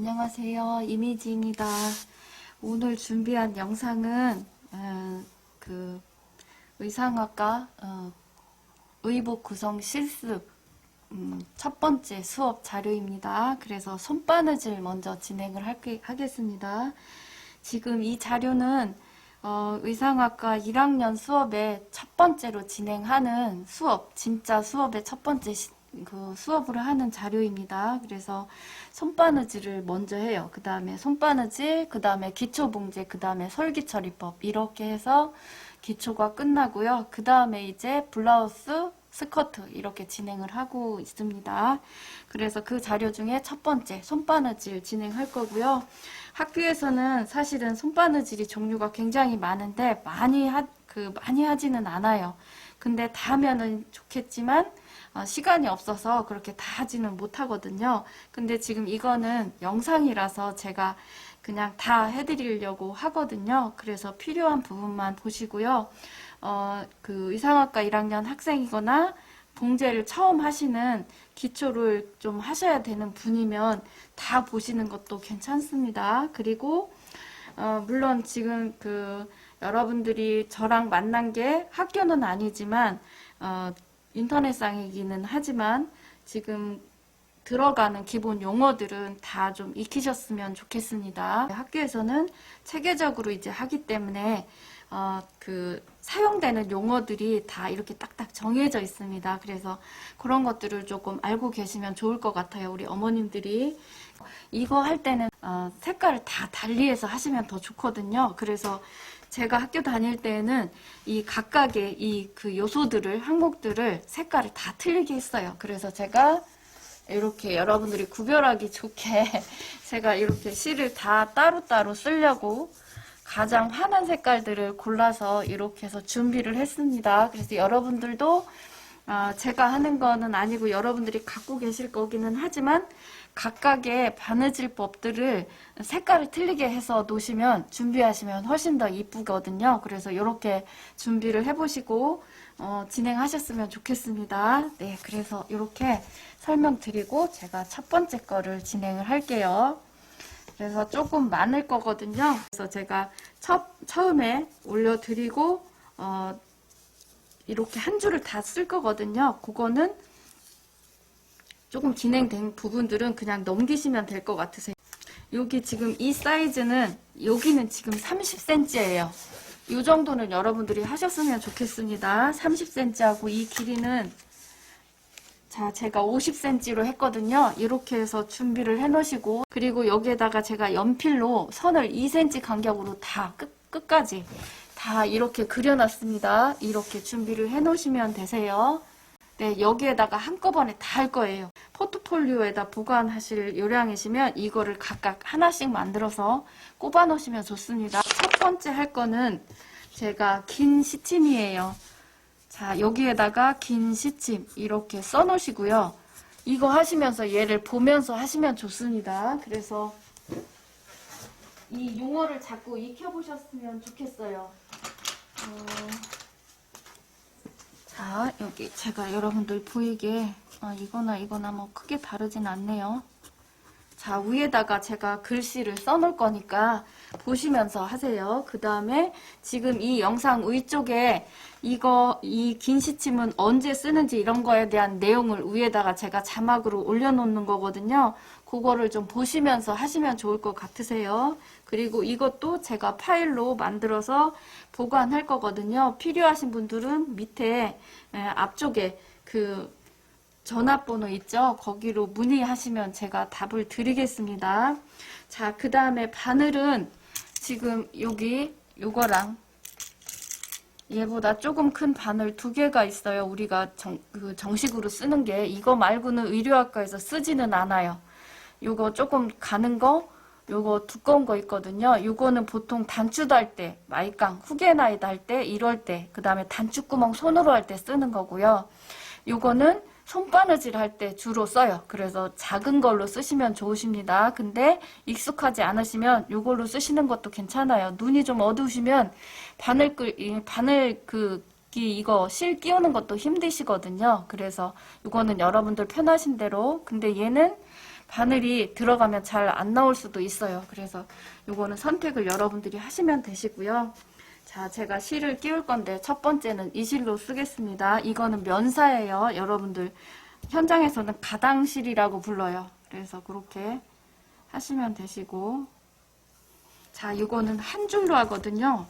안녕하세요. 이미지입니다. 오늘 준비한 영상은 의상학과 의복 구성 실습 첫 번째 수업 자료입니다. 그래서 손바느질 먼저 진행을 하겠습니다. 지금 이 자료는 의상학과 1학년 수업의 첫 번째로 진행하는 수업, 진짜 수업의 첫 번째 수업을 하는 자료입니다. 그래서 손바느질을 먼저 해요. 그 다음에 손바느질, 그 다음에 기초봉제, 그 다음에 솔기처리법 이렇게 해서 기초가 끝나고요. 그 다음에 이제 블라우스, 스커트 이렇게 진행을 하고 있습니다. 그래서 그 자료 중에 첫 번째 손바느질 진행할 거고요. 학교에서는 사실은 손바느질이 종류가 굉장히 많은데 많이 하지는 않아요. 근데 다 하면은 좋겠지만 시간이 없어서 그렇게 다 하지는 못하거든요. 근데 지금 이거는 영상이라서 제가 그냥 다 해드리려고 하거든요. 그래서 필요한 부분만 보시고요. 의상학과 1학년 학생이거나 봉제를 처음 하시는 기초를 좀 하셔야 되는 분이면 다 보시는 것도 괜찮습니다. 그리고 물론 지금 여러분들이 저랑 만난 게 학교는 아니지만 인터넷상이기는 하지만 지금 들어가는 기본 용어들은 다 좀 익히셨으면 좋겠습니다. 학교에서는 체계적으로 이제 하기 때문에 사용되는 용어들이 다 이렇게 딱딱 정해져 있습니다. 그래서 그런 것들을 조금 알고 계시면 좋을 것 같아요. 우리 어머님들이 이거 할 때는 색깔을 다 달리해서 하시면 더 좋거든요. 그래서 제가 학교 다닐 때는 이 각각의 요소들을, 항목들을 색깔을 다 틀리게 했어요. 그래서 제가 이렇게 여러분들이 구별하기 좋게 제가 이렇게 실을 다 따로따로 쓰려고 가장 환한 색깔들을 골라서 이렇게 해서 준비를 했습니다. 그래서 여러분들도 제가 하는 거는 아니고 여러분들이 갖고 계실 거기는 하지만 각각의 바느질법들을 색깔을 틀리게 해서 놓으시면 준비하시면 훨씬 더 이쁘거든요. 그래서 이렇게 준비를 해보시고 진행하셨으면 좋겠습니다. 네, 그래서 이렇게 설명드리고 제가 첫 번째 거를 진행을 할게요. 그래서 조금 많을 거거든요. 그래서 제가 처음에 올려드리고 이렇게 한 줄을 다 쓸 거거든요. 그거는 조금 진행된 부분들은 그냥 넘기시면 될 것 같으세요. 여기 지금 이 사이즈는 여기는 지금 30cm예요. 이 정도는 여러분들이 하셨으면 좋겠습니다. 30cm하고 이 길이는 제가 50cm로 했거든요. 이렇게 해서 준비를 해 놓으시고, 그리고 여기에다가 제가 연필로 선을 2cm 간격으로 다 끝까지 다 이렇게 그려놨습니다. 이렇게 준비를 해 놓으시면 되세요. 네, 여기에다가 한꺼번에 다 할 거예요. 포트폴리오에다 보관하실 요량이시면 이거를 각각 하나씩 만들어서 꼽아 놓으시면 좋습니다. 첫 번째 할 거는 제가 긴 시침이에요. 자, 여기에다가 긴 시침 이렇게 써 놓으시고요. 이거 하시면서 얘를 보면서 하시면 좋습니다. 그래서 이 용어를 자꾸 익혀보셨으면 좋겠어요. 자, 여기 제가 여러분들 보이게 이거나 뭐 크게 다르진 않네요. 자, 위에다가 제가 글씨를 써놓을 거니까 보시면서 하세요. 그 다음에 지금 이 영상 위쪽에 이 긴 시침은 언제 쓰는지 이런 거에 대한 내용을 위에다가 제가 자막으로 올려놓는 거거든요. 그거를 좀 보시면서 하시면 좋을 것 같으세요. 그리고 이것도 제가 파일로 만들어서 보관할 거거든요. 필요하신 분들은 밑에 앞쪽에 전화번호 있죠? 거기로 문의하시면 제가 답을 드리겠습니다. 자, 그 다음에 바늘은 지금 요거랑 얘보다 조금 큰 바늘 2개가 있어요. 우리가 정식으로 쓰는 게. 이거 말고는 의료학과에서 쓰지는 않아요. 요거 조금 가는 거, 요거 두꺼운 거 있거든요. 요거는 보통 단추 달 때, 마이깡, 후게나이 달 때, 이럴 때, 그 다음에 단추구멍 손으로 할 때 쓰는 거고요. 요거는 손바느질 할 때 주로 써요. 그래서 작은 걸로 쓰시면 좋으십니다. 근데 익숙하지 않으시면 이걸로 쓰시는 것도 괜찮아요. 눈이 좀 어두우시면 이거 실 끼우는 것도 힘드시거든요. 그래서 이거는 여러분들 편하신 대로. 근데 얘는 바늘이 들어가면 잘 안 나올 수도 있어요. 그래서 요거는 선택을 여러분들이 하시면 되시고요. 자, 제가 실을 끼울 건데 첫 번째는 이 실로 쓰겠습니다. 이거는 면사예요. 여러분들 현장에서는 가당실이라고 불러요. 그래서 그렇게 하시면 되시고, 자, 이거는 한 줄로 하거든요.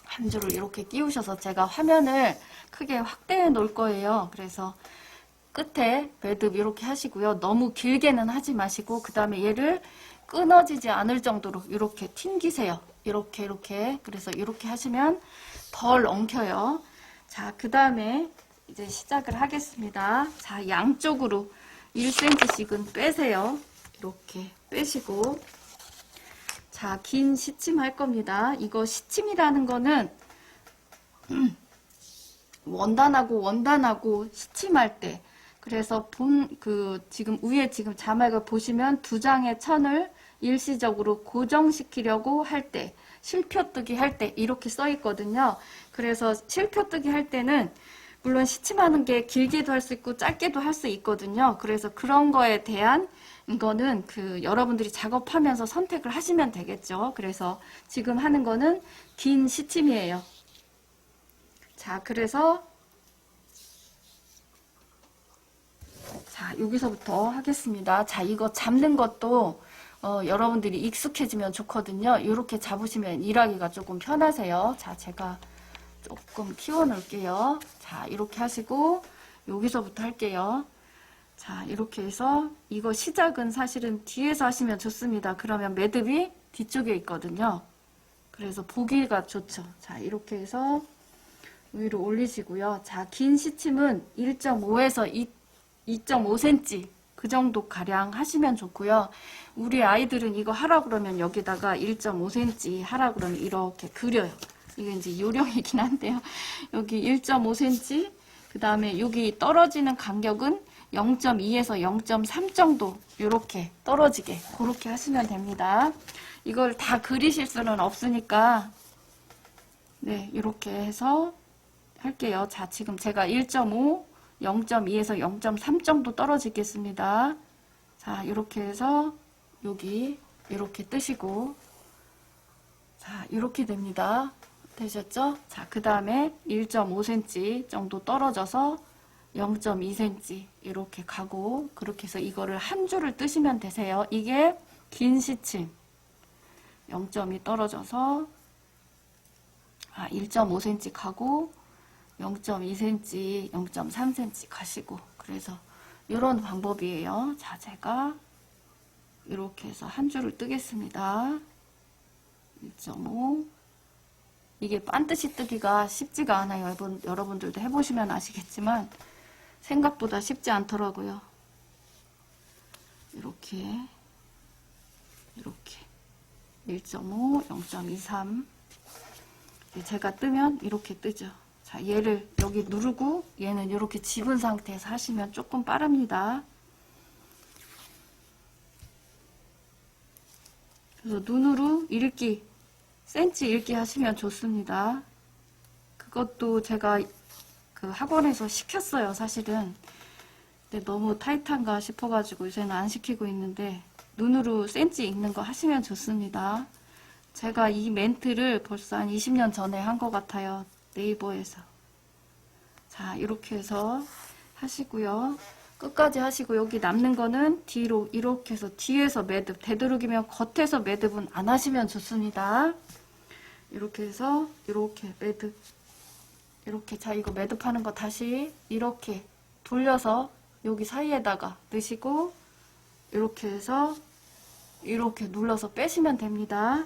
한 줄을 이렇게 끼우셔서 제가 화면을 크게 확대해 놓을 거예요. 그래서 끝에 매듭 이렇게 하시고요. 너무 길게는 하지 마시고, 그 다음에 얘를 끊어지지 않을 정도로 이렇게 튕기세요. 이렇게. 그래서 이렇게 하시면 덜 엉켜요. 자, 그 다음에 이제 시작을 하겠습니다. 자, 양쪽으로 1cm씩은 빼세요. 이렇게 빼시고, 자, 긴 시침 할 겁니다. 이거 시침이라는 거는 원단하고 시침할 때, 그래서 지금 위에 지금 자막을 보시면 두 장의 천을 일시적으로 고정시키려고 할 때, 실표뜨기 할 때 이렇게 써 있거든요. 그래서 실표뜨기 할 때는 물론 시침하는 게 길게도 할 수 있고 짧게도 할 수 있거든요. 그래서 그런 거에 대한 이거는 여러분들이 작업하면서 선택을 하시면 되겠죠. 그래서 지금 하는 거는 긴 시침이에요. 자, 그래서 자, 여기서부터 하겠습니다. 자, 이거 잡는 것도 여러분들이 익숙해지면 좋거든요. 이렇게 잡으시면 일하기가 조금 편하세요. 자, 제가 조금 키워 놓을게요. 자, 이렇게 하시고 여기서부터 할게요. 자, 이렇게 해서 이거 시작은 사실은 뒤에서 하시면 좋습니다. 그러면 매듭이 뒤쪽에 있거든요. 그래서 보기가 좋죠. 자, 이렇게 해서 위로 올리시고요. 자, 긴 시침은 1.5에서 2.5cm 그 정도 가량 하시면 좋고요. 우리 아이들은 이거 하라 그러면 여기다가 1.5cm 하라 그러면 이렇게 그려요. 이게 이제 요령이긴 한데요. 여기 1.5cm, 그 다음에 여기 떨어지는 간격은 0.2에서 0.3 정도 이렇게 떨어지게 그렇게 하시면 됩니다. 이걸 다 그리실 수는 없으니까 네, 이렇게 해서 할게요. 자, 지금 제가 1.5, 0.2에서 0.3 정도 떨어지겠습니다. 자, 이렇게 해서 여기 이렇게 뜨시고, 자, 이렇게 됩니다. 되셨죠? 자, 그 다음에 1.5cm 정도 떨어져서 0.2cm 이렇게 가고, 그렇게 해서 이거를 한 줄을 뜨시면 되세요. 이게 긴 시침 0.2 떨어져서 1.5cm 가고 0.2cm, 0.3cm 가시고, 그래서 이런 방법이에요. 자, 제가 이렇게 해서 한 줄을 뜨겠습니다. 1.5. 이게 반드시 뜨기가 쉽지가 않아요. 여러분들도 해보시면 아시겠지만 생각보다 쉽지 않더라고요. 이렇게 1.5, 0.23. 제가 뜨면 이렇게 뜨죠. 자, 얘를 여기 누르고 얘는 이렇게 집은 상태에서 하시면 조금 빠릅니다. 그래서 눈으로 읽기, 센치 읽기 하시면 좋습니다. 그것도 제가 그 학원에서 시켰어요, 사실은. 근데 너무 타이트한가 싶어가지고 요새는 안 시키고 있는데, 눈으로 센치 읽는 거 하시면 좋습니다. 제가 이 멘트를 벌써 한 20년 전에 한 것 같아요. 네이버에서. 자, 이렇게 해서 하시고요. 끝까지 하시고, 여기 남는 거는 뒤로 이렇게 해서 뒤에서 매듭, 되도록이면 겉에서 매듭은 안 하시면 좋습니다. 이렇게 해서 이렇게 매듭, 이렇게. 자, 이거 매듭하는 거 다시 이렇게 돌려서 여기 사이에다가 넣으시고, 이렇게 해서 이렇게 눌러서 빼시면 됩니다.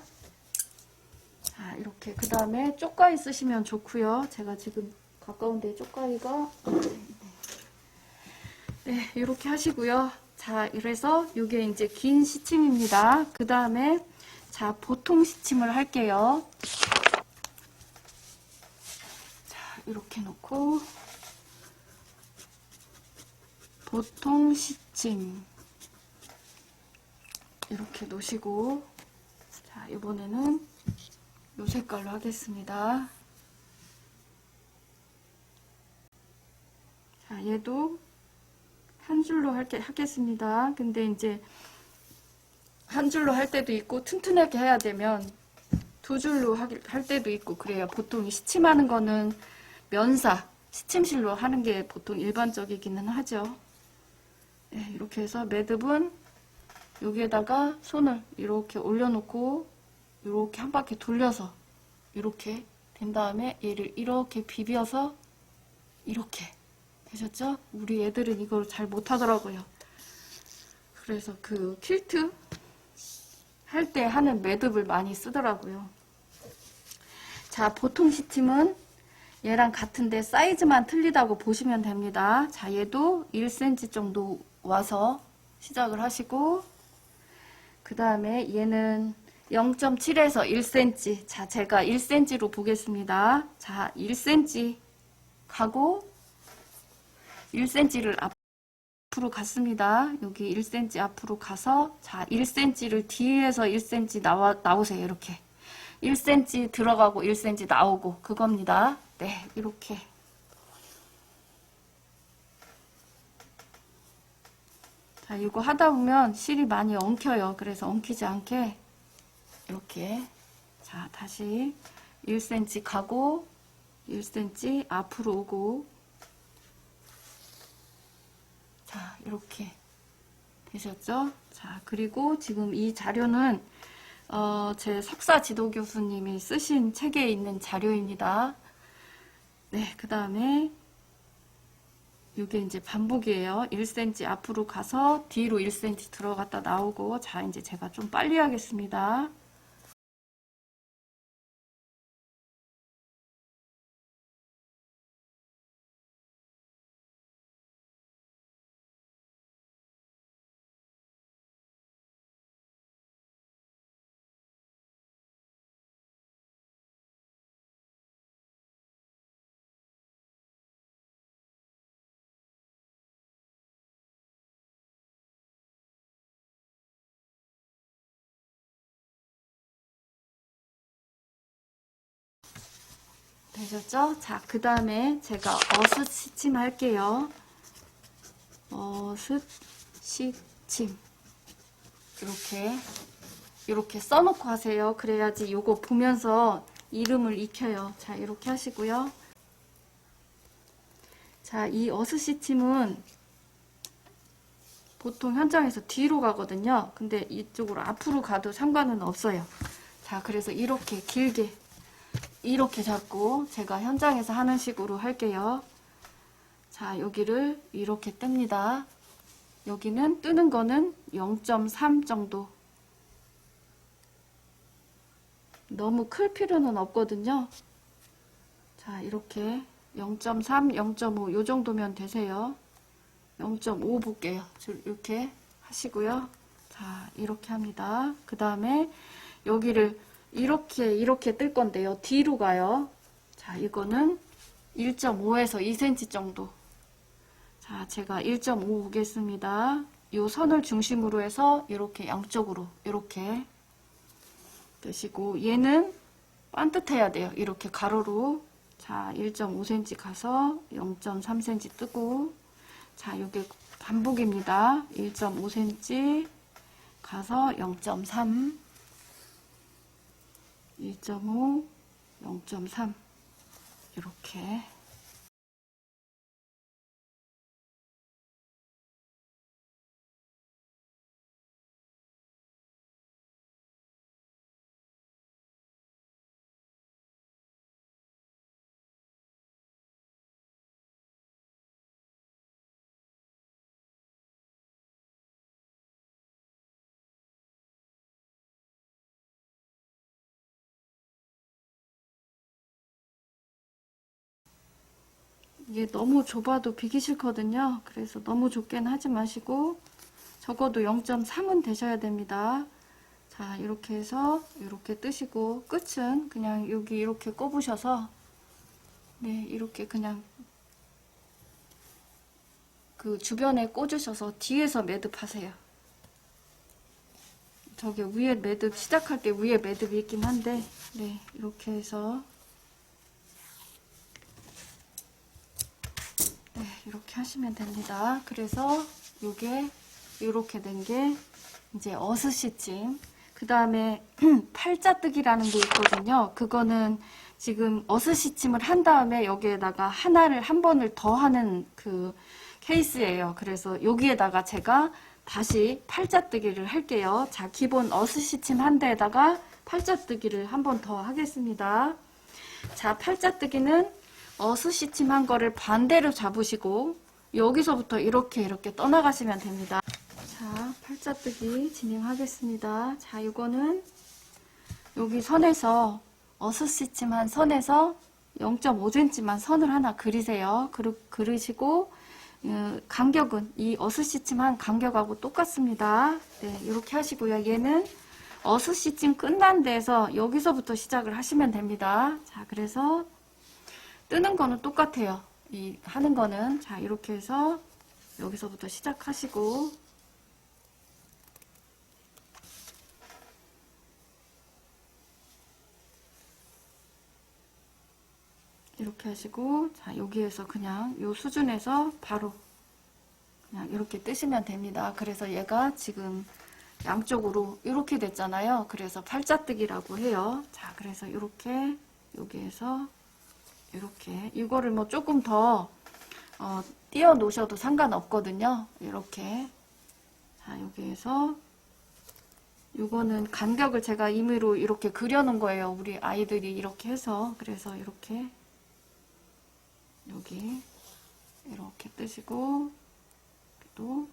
자, 이렇게. 그 다음에 쪽가위 쓰시면 좋고요. 제가 지금 가까운데 쪽가위가, 네, 이렇게 하시고요. 자, 이래서 이게 이제 긴 시침입니다. 그 다음에 자, 보통 시침을 할게요. 자, 이렇게 놓고 보통 시침 이렇게 놓으시고, 자, 이번에는 이 색깔로 하겠습니다. 자, 얘도 한 줄로 하겠습니다. 근데 이제 한 줄로 할 때도 있고 튼튼하게 해야 되면 두 줄로 할 때도 있고 그래요. 보통 시침하는 거는 면사, 시침실로 하는 게 보통 일반적이기는 하죠. 네, 이렇게 해서 매듭은 여기에다가 손을 이렇게 올려놓고 이렇게 한 바퀴 돌려서 이렇게 된 다음에 얘를 이렇게 비벼서 이렇게 되셨죠? 우리 애들은 이걸 잘 못하더라고요. 그래서 그 퀼트 할 때 하는 매듭을 많이 쓰더라고요. 자, 보통 시침은 얘랑 같은데 사이즈만 틀리다고 보시면 됩니다. 자, 얘도 1cm 정도 와서 시작을 하시고 그 다음에 얘는 0.7에서 1cm. 자, 제가 1cm로 보겠습니다. 자, 1cm 가고 1cm를 앞으로 갔습니다. 여기 1cm 앞으로 가서 자, 1cm를 뒤에서 1cm 나오세요. 이렇게 1cm 들어가고 1cm 나오고 그겁니다. 네, 이렇게 자, 이거 하다 보면 실이 많이 엉켜요. 그래서 엉키지 않게 이렇게 자, 다시 1cm 가고 1cm 앞으로 오고 자, 이렇게 되셨죠? 자, 그리고 지금 이 자료는 제 석사 지도 교수님이 쓰신 책에 있는 자료입니다. 네, 그 다음에 이게 이제 반복이에요. 1cm 앞으로 가서 뒤로 1cm 들어갔다 나오고 자, 이제 제가 좀 빨리 하겠습니다. 되셨죠? 자, 그 다음에 제가 어슷 시침 할게요. 어슷 시침 이렇게 써놓고 하세요. 그래야지 요거 보면서 이름을 익혀요. 자, 이렇게 하시고요. 자, 이 어슷 시침은 보통 현장에서 뒤로 가거든요. 근데 이쪽으로 앞으로 가도 상관은 없어요. 자, 그래서 이렇게 길게 이렇게 잡고 제가 현장에서 하는 식으로 할게요. 자, 여기를 이렇게 뗍니다. 여기는 뜨는 거는 0.3 정도. 너무 클 필요는 없거든요. 자, 이렇게 0.3, 0.5 요 정도면 되세요. 0.5 볼게요. 이렇게 하시고요. 자, 이렇게 합니다. 그 다음에 여기를 이렇게 뜰 건데요. 뒤로 가요. 자, 이거는 1.5에서 2cm 정도. 자, 제가 1.5 오겠습니다. 요 선을 중심으로 해서 이렇게 양쪽으로 이렇게 뜨시고 얘는 반듯해야 돼요. 이렇게 가로로. 자, 1.5cm 가서 0.3cm 뜨고 자, 요게 반복입니다. 1.5cm 가서 0.3 1.5 0.3 이렇게 이게 너무 좁아도 비기 싫거든요. 그래서 너무 좁게는 하지 마시고 적어도 0.3은 되셔야 됩니다. 자, 이렇게 해서 이렇게 뜨시고 끝은 그냥 여기 이렇게 꼽으셔서 네, 이렇게 그냥 그 주변에 꽂으셔서 뒤에서 매듭하세요. 저기 위에 매듭 시작할 때 위에 매듭이 있긴 한데 네, 이렇게 해서 네, 이렇게 하시면 됩니다. 그래서 요게 이렇게 된 게 이제 어스시침. 그 다음에 팔자뜨기라는 게 있거든요. 그거는 지금 어스시침을 한 다음에 여기에다가 하나를 한 번을 더 하는 그 케이스예요. 그래서 여기에다가 제가 다시 팔자뜨기를 할게요. 자, 기본 어스시침 한 데에다가 팔자뜨기를 한 번 더 하겠습니다. 자, 팔자뜨기는 어스시침 한 거를 반대로 잡으시고 여기서부터 이렇게 떠나가시면 됩니다. 자, 팔자뜨기 진행하겠습니다. 자, 이거는 여기 선에서 어스시침 한 선에서 0.5cm만 선을 하나 그리세요. 그리시고 간격은 이 어스시침 한 간격하고 똑같습니다. 네, 이렇게 하시고요. 얘는 어스시침 끝난 데에서 여기서부터 시작을 하시면 됩니다. 자, 그래서 뜨는 거는 똑같아요. 이 하는 거는 자, 이렇게 해서 여기서부터 시작하시고 이렇게 하시고 자, 여기에서 그냥 요 수준에서 바로 그냥 이렇게 뜨시면 됩니다. 그래서 얘가 지금 양쪽으로 이렇게 됐잖아요. 그래서 팔자뜨기라고 해요. 자, 그래서 이렇게 여기에서 이렇게 이거를 뭐 조금 더 띄워 놓으셔도 상관없거든요. 이렇게 자, 여기에서 이거는 간격을 제가 임의로 이렇게 그려 놓은 거예요. 우리 아이들이 이렇게 해서. 그래서 이렇게 여기 이렇게 뜨시고 또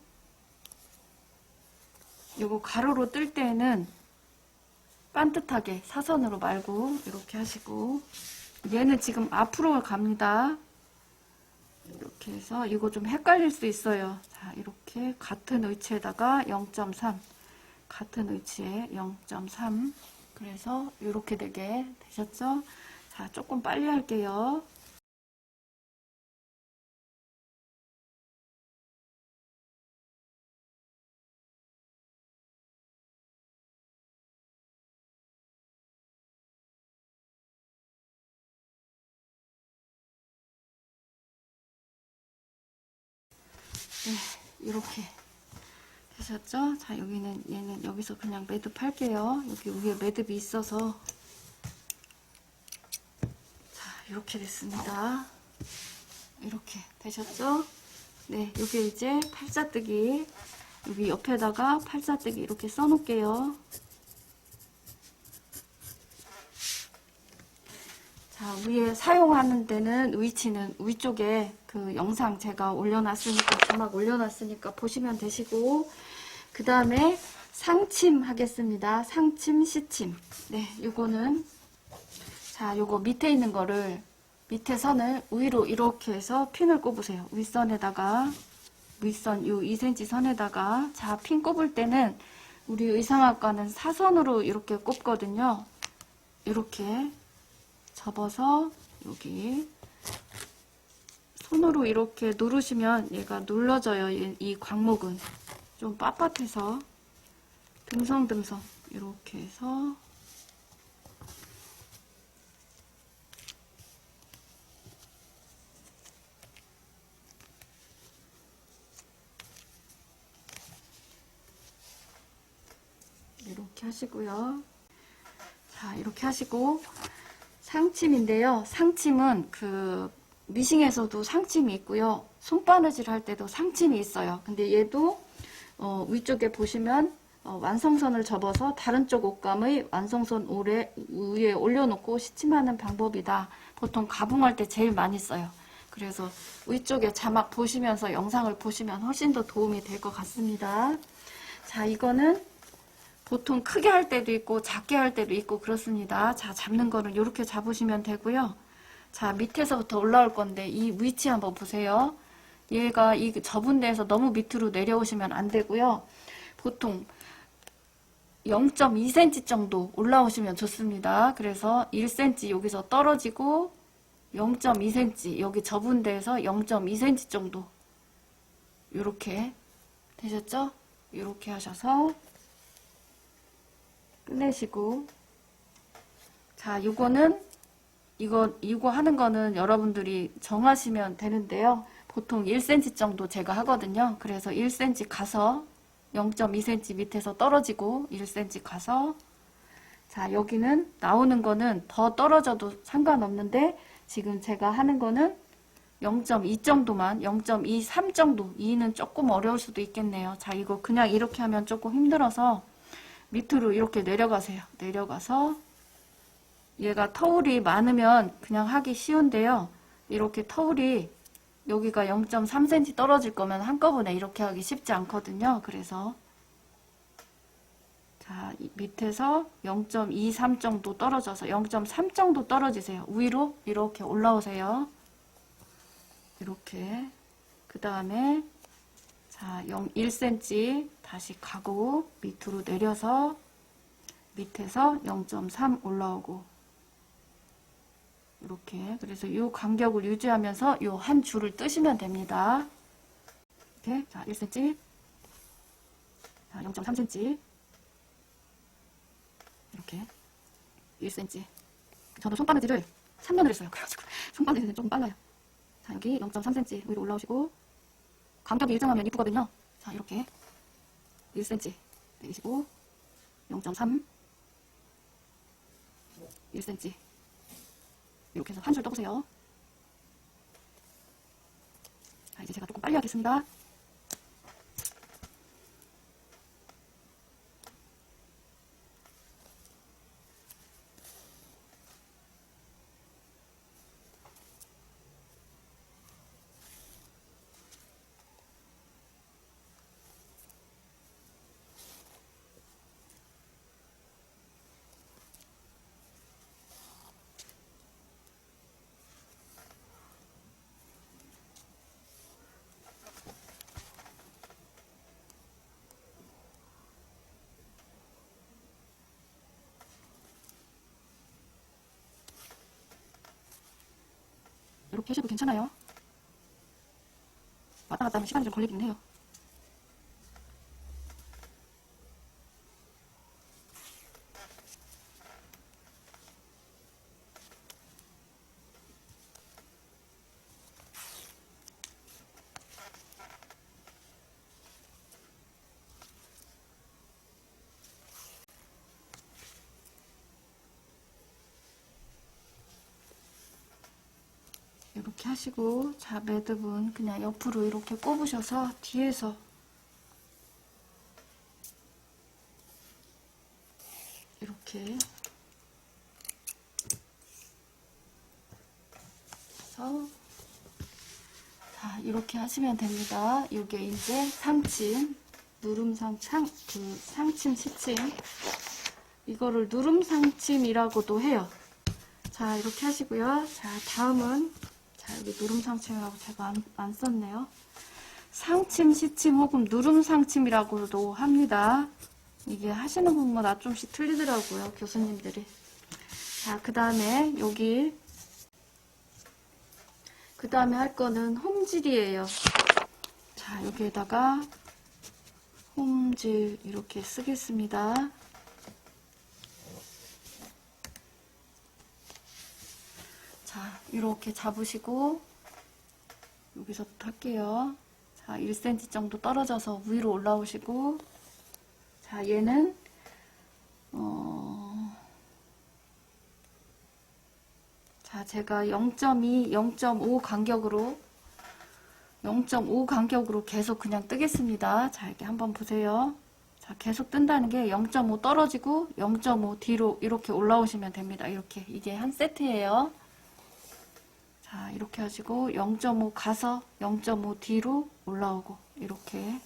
요거 가로로 뜰 때는 반듯하게 사선으로 말고 이렇게 하시고 얘는 지금 앞으로 갑니다. 이렇게 해서 이거 좀 헷갈릴 수 있어요. 자, 이렇게 같은 위치에다가 0.3 같은 위치에 0.3 그래서 이렇게 되게 되셨죠? 자, 조금 빨리 할게요. 네, 이렇게 되셨죠? 자, 여기는 얘는 여기서 그냥 매듭 할게요. 여기 위에 매듭이 있어서 자, 이렇게 됐습니다. 이렇게 되셨죠? 네, 여기 이제 팔자뜨기 여기 옆에다가 팔자뜨기 이렇게 써놓을게요. 자, 위에 사용하는 데는 위치는 위쪽에 그 영상 제가 올려놨으니까 자막 올려놨으니까 보시면 되시고 그 다음에 상침 하겠습니다. 상침, 시침. 네, 요거는 자, 요거 밑에 있는 거를 밑에 선을 위로 이렇게 해서 핀을 꼽으세요. 윗선에다가 윗선 요 2cm 선에다가 자, 핀 꼽을 때는 우리 의상학과는 사선으로 이렇게 꼽거든요. 이렇게 접어서 여기 손으로 이렇게 누르시면 얘가 눌러져요. 이 광목은 좀 빳빳해서 듬성듬성 이렇게 해서 이렇게 하시고요. 자, 이렇게 하시고 상침인데요. 상침은 그 미싱에서도 상침이 있고요. 손바느질 할 때도 상침이 있어요. 근데 얘도 위쪽에 보시면 완성선을 접어서 다른 쪽 옷감의 완성선 위에 올려놓고 시침하는 방법이다. 보통 가붕할 때 제일 많이 써요. 그래서 위쪽에 자막 보시면서 영상을 보시면 훨씬 더 도움이 될 것 같습니다. 자, 이거는 보통 크게 할 때도 있고 작게 할 때도 있고 그렇습니다. 자, 잡는 거는 이렇게 잡으시면 되고요. 자, 밑에서부터 올라올 건데 이 위치 한번 보세요. 얘가 이 접은 데에서 너무 밑으로 내려오시면 안 되고요. 보통 0.2cm 정도 올라오시면 좋습니다. 그래서 1cm 여기서 떨어지고 0.2cm 여기 접은 데에서 0.2cm 정도 이렇게 되셨죠? 이렇게 하셔서 끝내시고 자, 이거 하는 거는 여러분들이 정하시면 되는데요. 보통 1cm 정도 제가 하거든요. 그래서 1cm 가서 0.2cm 밑에서 떨어지고 1cm 가서, 자, 여기는 나오는 거는 더 떨어져도 상관없는데 지금 제가 하는 거는 0.2 정도만, 0.23 정도. 2는 조금 어려울 수도 있겠네요. 자, 이거 그냥 이렇게 하면 조금 힘들어서 밑으로 이렇게 내려가세요. 내려가서, 얘가 터울이 많으면 그냥 하기 쉬운데요. 이렇게 터울이 여기가 0.3cm 떨어질 거면 한꺼번에 이렇게 하기 쉽지 않거든요. 그래서 자, 밑에서 0.23 정도 떨어져서 0.3 정도 떨어지세요. 위로 이렇게 올라오세요. 이렇게. 그 다음에 자, 1cm 다시 가고 밑으로 내려서 밑에서 0.3 올라오고 이렇게. 그래서 이 간격을 유지하면서 이 한 줄을 뜨시면 됩니다. 이렇게. 자, 1cm. 자, 0.3cm. 이렇게. 1cm. 저도 손바느질을 3년을 했어요. 그래가지고 손바느질은 조금 빨라요. 자, 여기 0.3cm 위로 올라오시고, 간격이 일정하면 이쁘거든요. 자, 이렇게 1cm 내리시고 0.3 1cm 이렇게 해서 한 줄 떠보세요. 자, 이제 제가 조금 빨리 하겠습니다. 이렇게 하셔도 괜찮아요. 왔다 갔다 하면 시간이 좀 걸리긴 해요. 이렇게 하시고, 자, 매듭은 그냥 옆으로 이렇게 꼽으셔서 뒤에서 이렇게 해서, 자, 이렇게 하시면 됩니다. 이게 이제 상침, 누름상창, 상침, 시침. 이거를 누름상침이라고도 해요. 자, 이렇게 하시고요. 자, 다음은, 자, 여기 누름상침이라고 제가 안 썼네요. 상침, 시침 혹은 누름상침이라고도 합니다. 이게 하시는 분마다 좀씩 틀리더라고요, 교수님들이. 자, 그 다음에 여기, 그 다음에 할 거는 홈질이에요. 자, 여기에다가 홈질 이렇게 쓰겠습니다. 자, 이렇게 잡으시고 여기서부터 할게요. 자, 1cm 정도 떨어져서 위로 올라오시고, 자, 얘는 자, 제가 0.2, 0.5 간격으로 0.5 간격으로 계속 그냥 뜨겠습니다. 자, 이렇게 한번 보세요. 자, 계속 뜬다는 게 0.5 떨어지고 0.5 뒤로 이렇게 올라오시면 됩니다. 이렇게. 이게 한 세트예요. 자, 이렇게 하시고 0.5 가서 0.5 뒤로 올라오고 이렇게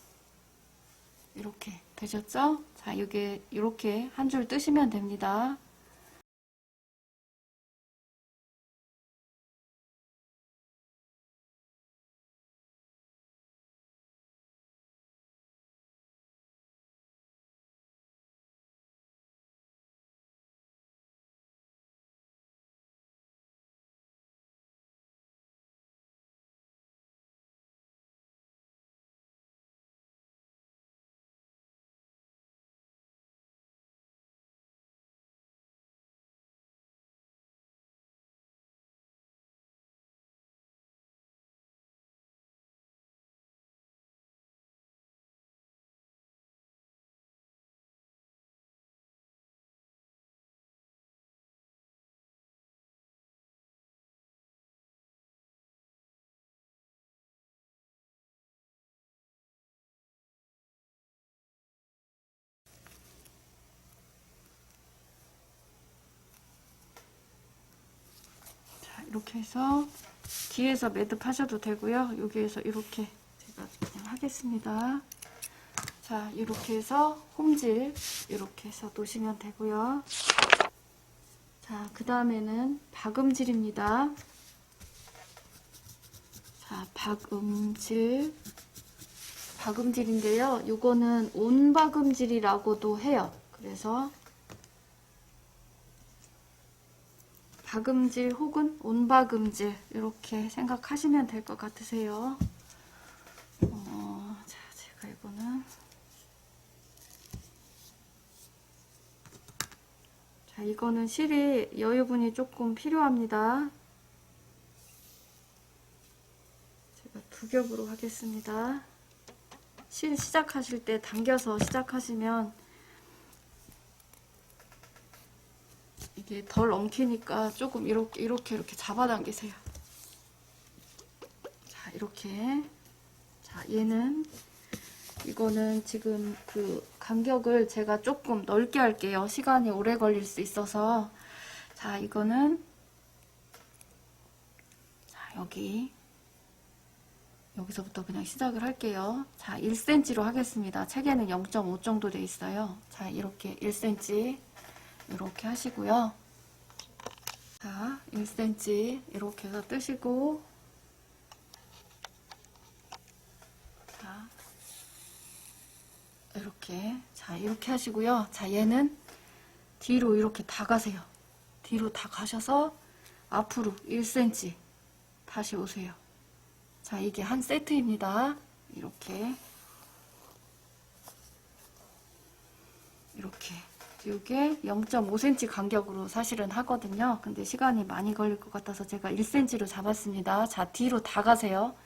되셨죠? 자, 이게 이렇게 한 줄 뜨시면 됩니다. 이렇게 해서 뒤에서 매듭하셔도 되고요. 여기에서 이렇게 제가 그냥 하겠습니다. 자, 이렇게 해서 홈질 이렇게 해서 놓으시면 되고요. 자, 그 다음에는 박음질입니다. 자, 박음질인데요. 요거는 온박음질이라고도 해요. 그래서 박음질 혹은 온박음질 이렇게 생각하시면 될 것 같으세요. 자, 제가 이거는 자, 이거는 실이 여유분이 조금 필요합니다. 제가 두 겹으로 하겠습니다. 실 시작하실 때 당겨서 시작하시면 이게 덜 엉키니까 조금 이렇게 잡아당기세요. 자, 이렇게. 자, 이거는 지금 그 간격을 제가 조금 넓게 할게요. 시간이 오래 걸릴 수 있어서. 자, 이거는 자, 여기서부터 그냥 시작을 할게요. 자, 1cm로 하겠습니다. 책에는 0.5 정도 돼 있어요. 자, 이렇게 1cm 이렇게 하시고요. 자, 1cm 이렇게 해서 뜨시고, 자, 이렇게 하시고요. 자, 얘는 뒤로 이렇게 다 가세요. 뒤로 다 가셔서 앞으로 1cm 다시 오세요. 자, 이게 한 세트입니다. 이렇게 이게 0.5cm 간격으로 사실은 하거든요. 근데 시간이 많이 걸릴 것 같아서 제가 1cm로 잡았습니다. 자, 뒤로 다 가세요.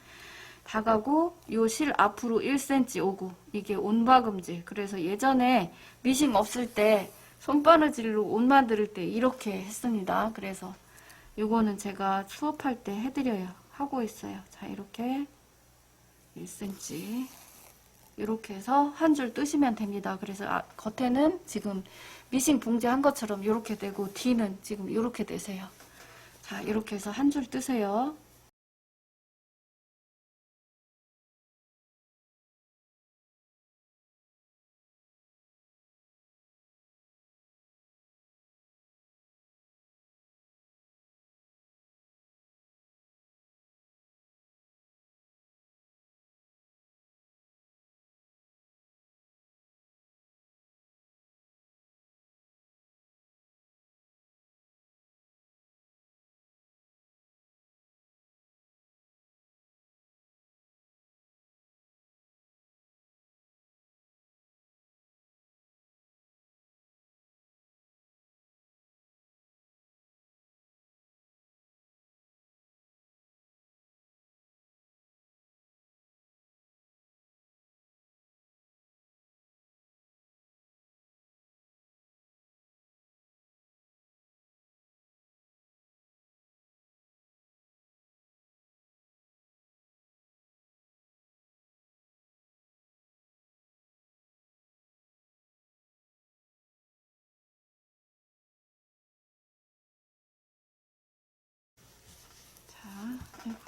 다 가고 요 실 앞으로 1cm 오고, 이게 온박음질. 그래서 예전에 미싱 없을 때 손바느질로 옷 만들 때 이렇게 했습니다. 그래서 요거는 제가 수업할 때 해드려요. 하고 있어요. 자, 이렇게 1cm 이렇게 해서 한 줄 뜨시면 됩니다. 그래서 겉에는 지금 미싱 봉제 한 것처럼 이렇게 되고, 뒤는 지금 이렇게 되세요. 자, 이렇게 해서 한 줄 뜨세요.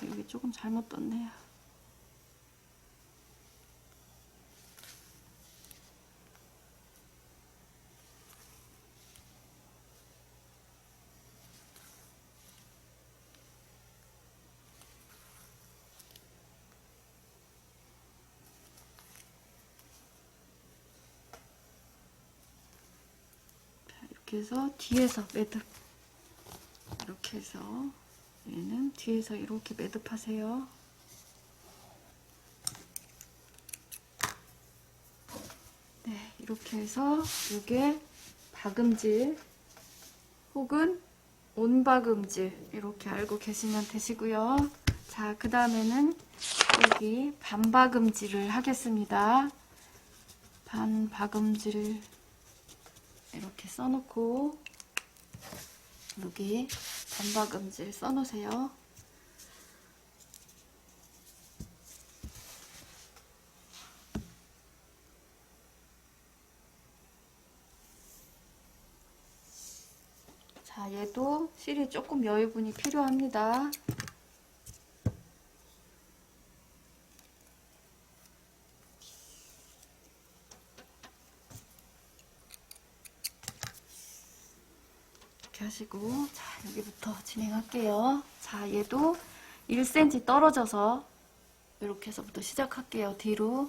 여기 조금 잘못 떴네요. 자, 이렇게 해서 뒤에서 매듭, 이렇게 해서 얘는 뒤에서 이렇게 매듭하세요. 네, 이렇게 해서 이게 박음질 혹은 온박음질 이렇게 알고 계시면 되시고요. 자, 그 다음에는 여기 반박음질을 하겠습니다. 반박음질 이렇게 써놓고 여기 반박음질 써놓으세요. 자, 자, 얘도 실이 조금 여유분이 필요합니다. 이렇게 하시고, 자, 여기부터 진행할게요. 자, 얘도 1cm 떨어져서 이렇게 해서부터 시작할게요. 뒤로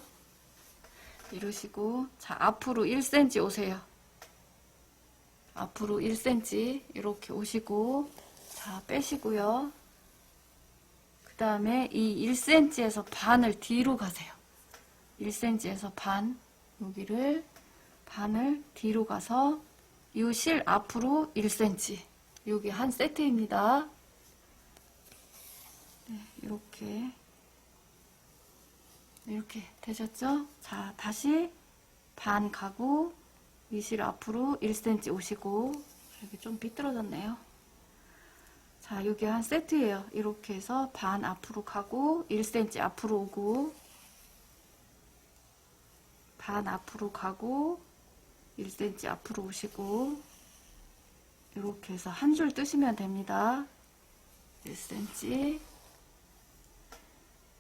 이러시고, 자, 앞으로 1cm 오세요. 앞으로 1cm 이렇게 오시고, 자, 빼시고요. 그 다음에 이 1cm에서 반을 뒤로 가세요. 1cm에서 반, 여기를 반을 뒤로 가서 이 실 앞으로 1cm, 여기 한 세트입니다. 네, 이렇게 되셨죠? 자, 다시 반 가고 이 실 앞으로 1cm 오시고, 여기 좀 비뚤어졌네요. 자, 여기 한 세트예요. 이렇게 해서 반 앞으로 가고 1cm 앞으로 오고, 반 앞으로 가고 1cm 앞으로 오시고, 이렇게 해서 한 줄 뜨시면 됩니다. 1cm,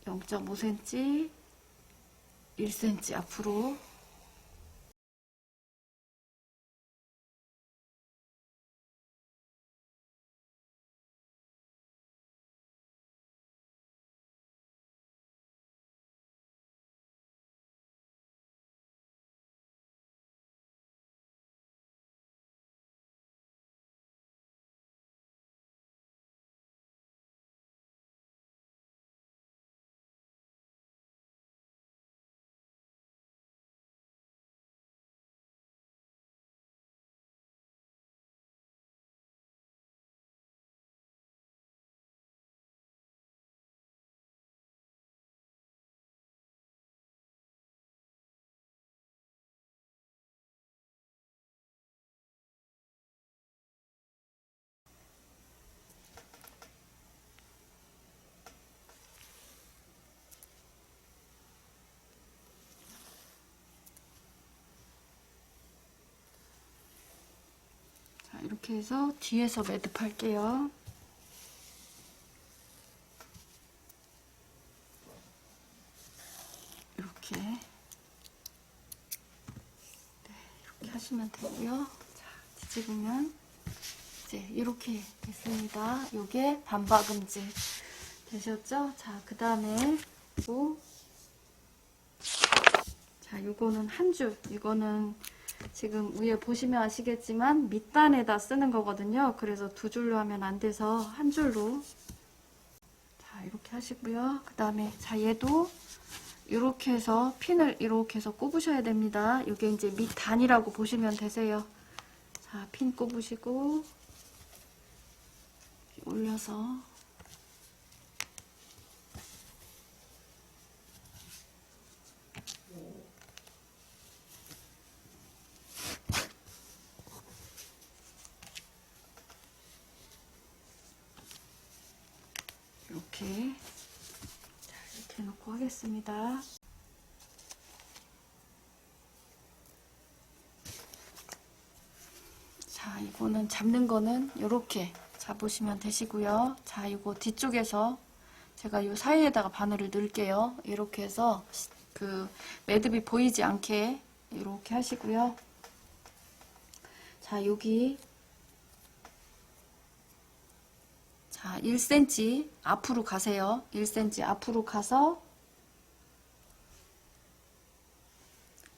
0.5cm, 1cm 앞으로, 자, 이렇게 해서 뒤에서 매듭할게요. 이렇게 하시면 되고요. 자, 뒤집으면 이제 이렇게 됐습니다. 요게 반박음질 되셨죠? 자, 그 다음에 자, 요거는 한 줄. 이거는 지금 위에 보시면 아시겠지만 밑단에다 쓰는 거거든요. 그래서 두 줄로 하면 안 돼서 한 줄로. 자, 이렇게 하시고요. 그 다음에 자, 얘도 이렇게 해서 핀을 이렇게 해서 꼽으셔야 됩니다. 이게 이제 밑단이라고 보시면 되세요. 자, 핀 꼽으시고 올려서 이렇게 해놓고 하겠습니다. 자, 이거는 잡는 거는 이렇게 잡으시면 되시고요. 자, 이거 뒤쪽에서 제가 이 사이에다가 바늘을 넣을게요. 이렇게 해서 그 매듭이 보이지 않게 이렇게 하시고요. 자, 여기 자, 1cm 앞으로 가세요. 1cm 앞으로 가서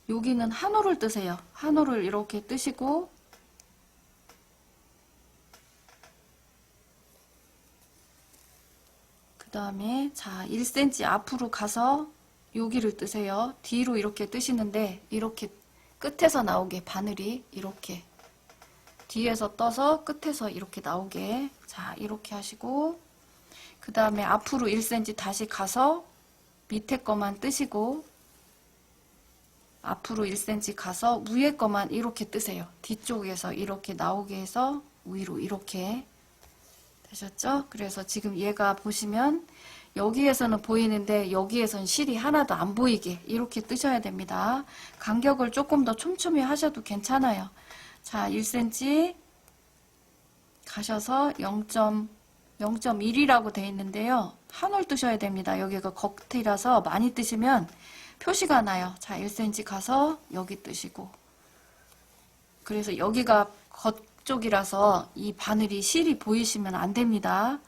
여기는 한 호를 뜨세요. 한 호를 이렇게 뜨시고 그 다음에 자, 1cm 앞으로 가서 여기를 뜨세요. 뒤로 이렇게 뜨시는데 이렇게 끝에서 나오게 바늘이 이렇게 뒤에서 떠서 끝에서 이렇게 나오게 자, 이렇게 하시고 그 다음에 앞으로 1cm 다시 가서 밑에 거만 뜨시고 앞으로 1cm 가서 위에 거만 이렇게 뜨세요. 뒤쪽에서 이렇게 나오게 해서 위로 이렇게 되셨죠? 그래서 지금 얘가 보시면 여기에서는 보이는데 여기에서는 실이 하나도 안 보이게 이렇게 뜨셔야 됩니다. 간격을 조금 더 촘촘히 하셔도 괜찮아요. 자, 1cm 가셔서 0.1이라고 되어 있는데요. 한 올 뜨셔야 됩니다. 여기가 겉이라서 많이 뜨시면 표시가 나요. 자, 1cm 가서 여기 뜨시고. 그래서 여기가 겉쪽이라서 이 바늘이 실이 보이시면 안 됩니다.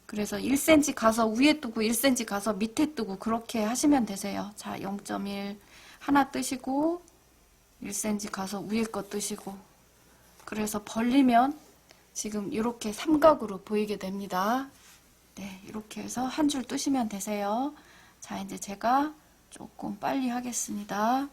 그래서 1cm 가서 위에 뜨고 1cm 가서 밑에 뜨고 그렇게 하시면 되세요. 자, 0.1 하나 뜨시고 1cm 가서 위에 거 뜨시고, 그래서 벌리면 지금 이렇게 삼각으로 보이게 됩니다. 네, 이렇게 해서 한 줄 뜨시면 되세요. 자, 이제 제가 조금 빨리 하겠습니다.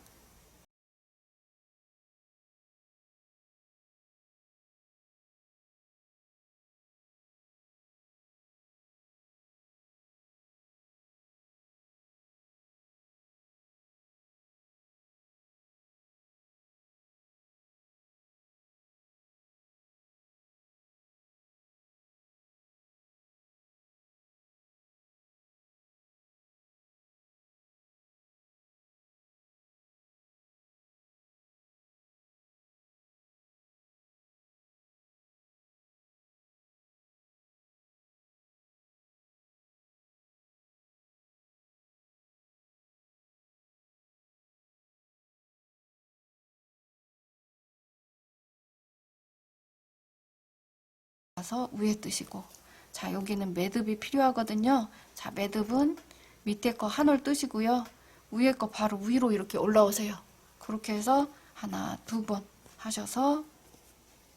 가서 위에 뜨시고, 자, 여기는 매듭이 필요하거든요. 자, 매듭은 밑에 거 한 올 뜨시고요. 위에 거 바로 위로 이렇게 올라오세요. 그렇게 해서 하나, 두 번 하셔서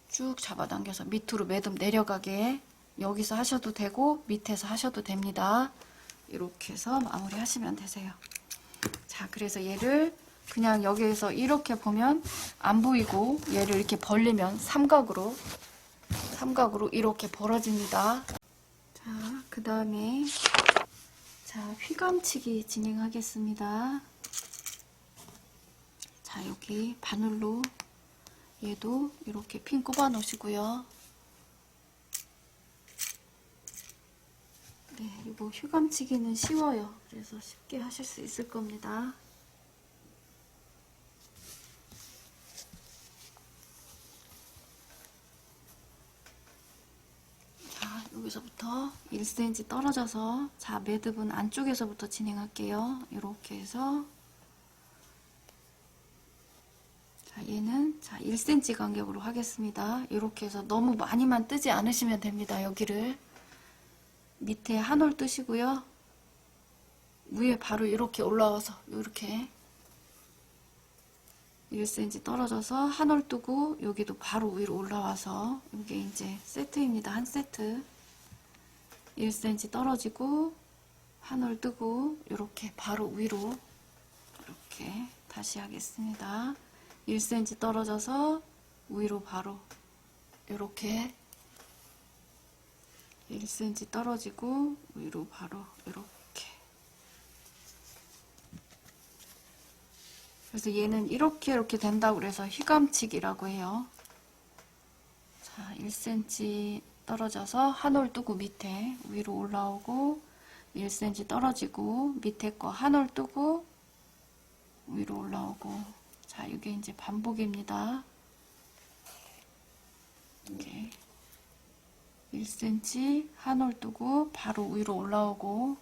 쭉 잡아당겨서 밑으로 매듭 내려가게, 여기서 하셔도 되고 밑에서 하셔도 됩니다. 이렇게 해서 마무리 하시면 되세요. 자, 그래서 얘를 그냥 여기에서 이렇게 보면 안 보이고, 얘를 이렇게 벌리면 삼각으로 이렇게 벌어집니다. 자, 그 다음에 자, 휘감치기 진행하겠습니다. 자, 여기 바늘로 얘도 이렇게 핀 꼽아 놓으시고요. 네, 이거 휘감치기는 쉬워요. 그래서 쉽게 하실 수 있을 겁니다. 자, 여기서부터 1cm 떨어져서, 자, 매듭은 안쪽에서부터 진행할게요. 이렇게 해서, 자, 얘는 자 1cm 간격으로 하겠습니다. 이렇게 해서 너무 많이만 뜨지 않으시면 됩니다. 여기를 밑에 한 올 뜨시고요. 위에 바로 이렇게 올라와서 이렇게 1cm 떨어져서 한 올 뜨고, 여기도 바로 위로 올라와서, 이게 이제 세트입니다. 한 세트. 1cm 떨어지고 한 올 뜨고 이렇게 바로 위로 이렇게 다시 하겠습니다. 1cm 떨어져서 위로 바로 이렇게 1cm 떨어지고 위로 바로 이렇게. 그래서 얘는 이렇게 된다고 그래서 휘감치기라고 해요. 자, 1cm 떨어져서 한 올 뜨고 밑에 위로 올라오고, 1cm 떨어지고 밑에 거 한 올 뜨고 위로 올라오고. 자, 이게 이제 반복입니다. 이렇게 1cm 한 올 뜨고 바로 위로 올라오고.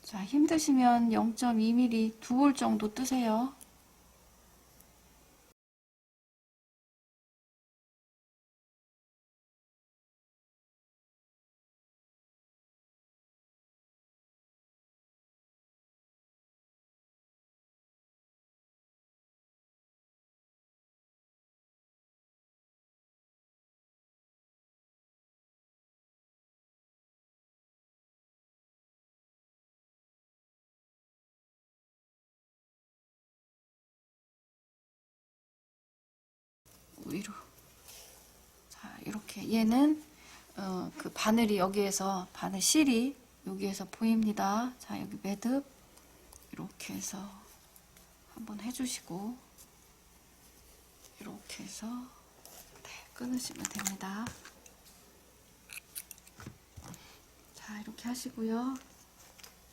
자, 힘드시면 0.2mm 두 올 정도 뜨세요. 위로. 자, 이렇게 얘는 그 바늘이 여기에서, 바늘 실이 여기에서 보입니다. 자, 여기 매듭 이렇게 해서 한번 해주시고, 이렇게 해서 네, 끊으시면 됩니다. 자, 이렇게 하시고요.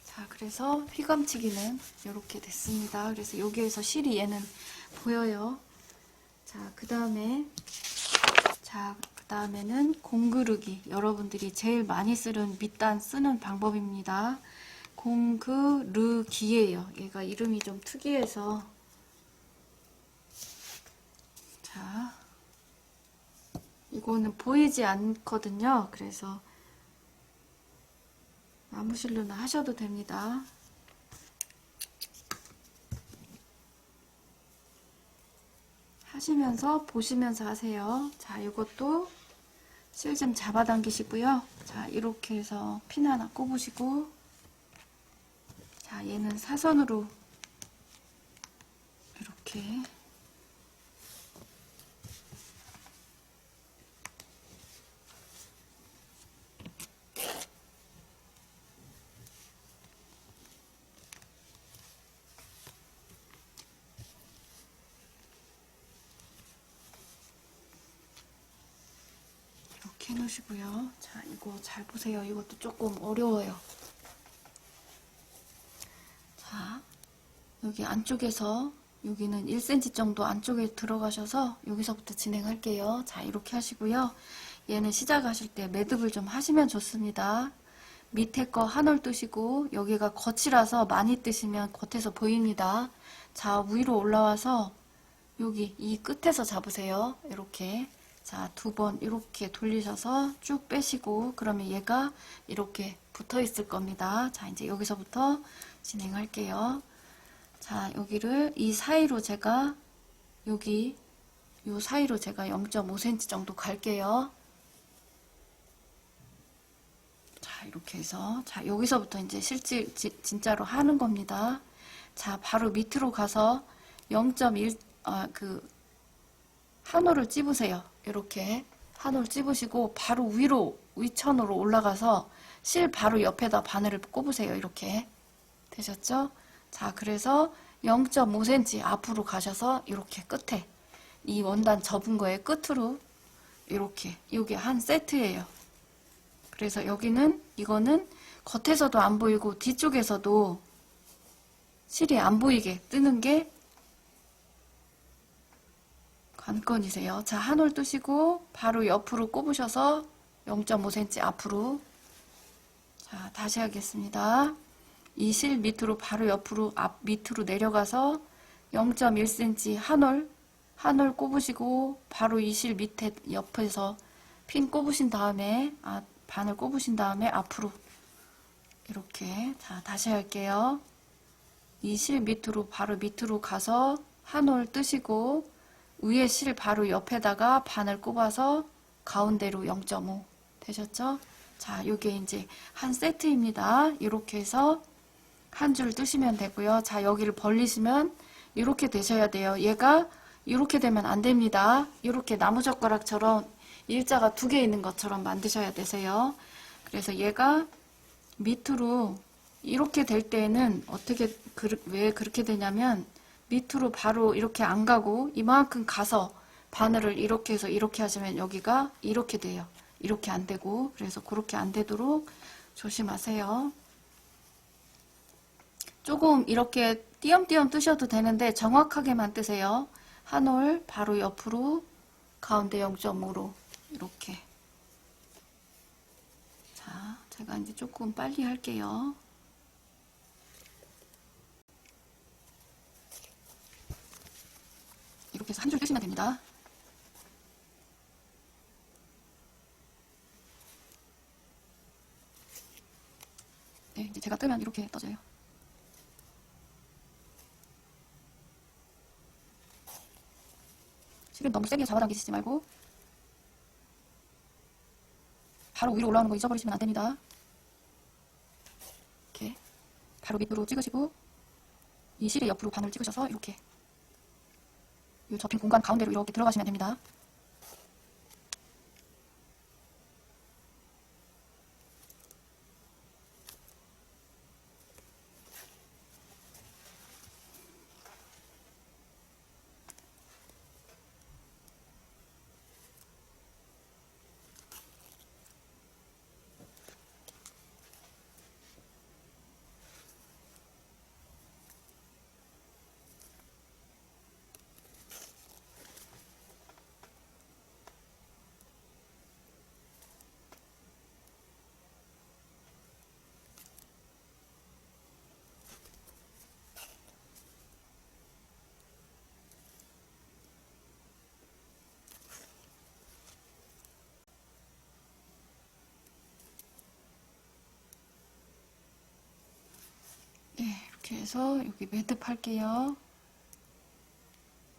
자, 그래서 휘감치기는 이렇게 됐습니다. 그래서 여기에서 실이 얘는 보여요. 자, 그 다음에는 공그르기. 여러분들이 제일 많이 쓰는 밑단 쓰는 방법입니다. 공그르기예요. 얘가 이름이 좀 특이해서. 자, 이거는 보이지 않거든요. 그래서 나무실로는 하셔도 됩니다. 하시면서 보시면서 하세요. 자, 이것도 실 좀 잡아당기시고요. 자, 이렇게 해서 핀 하나 꼽으시고, 자, 얘는 사선으로 이렇게 이렇게 해놓으시고요. 자, 이거 잘 보세요. 이것도 조금 어려워요. 자, 여기 안쪽에서 여기는 1cm 정도 안쪽에 들어가셔서 여기서부터 진행할게요. 자, 이렇게 하시고요. 얘는 시작하실 때 매듭을 좀 하시면 좋습니다. 밑에 거 한 올 뜨시고, 여기가 겉이라서 많이 뜨시면 겉에서 보입니다. 자, 위로 올라와서 여기 이 끝에서 잡으세요. 이렇게. 자, 2번 이렇게 돌리셔서 쭉 빼시고, 그러면 얘가 이렇게 붙어 있을 겁니다. 자, 이제 여기서부터 진행할게요. 자, 여기를 이 사이로 제가 여기 요 사이로 제가 0.5cm 정도 갈게요. 자, 이렇게 해서, 자, 여기서부터 이제 실질 진짜로 하는 겁니다. 자, 바로 밑으로 가서 0.1 한 올을 찝으세요. 이렇게 한 올 찝으시고 바로 위로 위천으로 올라가서 실 바로 옆에다 바늘을 꼽으세요. 이렇게 되셨죠? 자, 그래서 0.5cm 앞으로 가셔서 이렇게 끝에 이 원단 접은 거의 끝으로 이렇게, 이게 한 세트예요. 그래서 여기는 이거는 겉에서도 안 보이고 뒤쪽에서도 실이 안 보이게 뜨는 게 관건이세요. 자, 한 올 뜨시고 바로 옆으로 꼽으셔서 0.5cm 앞으로. 자, 다시 하겠습니다. 이 실 밑으로 바로 옆으로 앞 밑으로 내려가서 0.1cm 한 올 꼽으시고 바로 이 실 밑에 옆에서 핀 꼽으신 다음에 바늘 꼽으신 다음에 앞으로 이렇게. 자, 다시 할게요. 이 실 밑으로 바로 밑으로 가서 한 올 뜨시고 위에 실 바로 옆에다가 바늘 꼽아서 가운데로 0.5 되셨죠? 자, 요게 이제 한 세트입니다. 이렇게 해서 한 줄 뜨시면 되고요. 자, 여기를 벌리시면 이렇게 되셔야 돼요. 얘가 이렇게 되면 안 됩니다. 이렇게 나무젓가락처럼 일자가 2개 있는 것처럼 만드셔야 되세요. 그래서 얘가 밑으로 이렇게 될 때에는 어떻게 왜 그렇게 되냐면 밑으로 바로 이렇게 안 가고 이만큼 가서 바늘을 이렇게 해서 이렇게 하시면 여기가 이렇게 돼요. 이렇게 안 되고. 그래서 그렇게 안 되도록 조심하세요. 조금 이렇게 띄엄띄엄 뜨셔도 되는데 정확하게만 뜨세요. 한 올 바로 옆으로 가운데 0.5로 이렇게. 자, 제가 이제 조금 빨리 할게요. 이렇게 해서 한 줄 뜨시면 됩니다. 네, 이제 제가 뜨면 이렇게 떠져요. 실은 너무 세게 잡아당기시지 말고 바로 위로 올라오는 거 잊어버리시면 안 됩니다. 이렇게 바로 밑으로 찍으시고 이 실의 옆으로 바늘 찍으셔서 이렇게 이 접힌 공간 가운데로 이렇게 들어가시면 됩니다. 이렇게 해서 여기 매듭 할게요.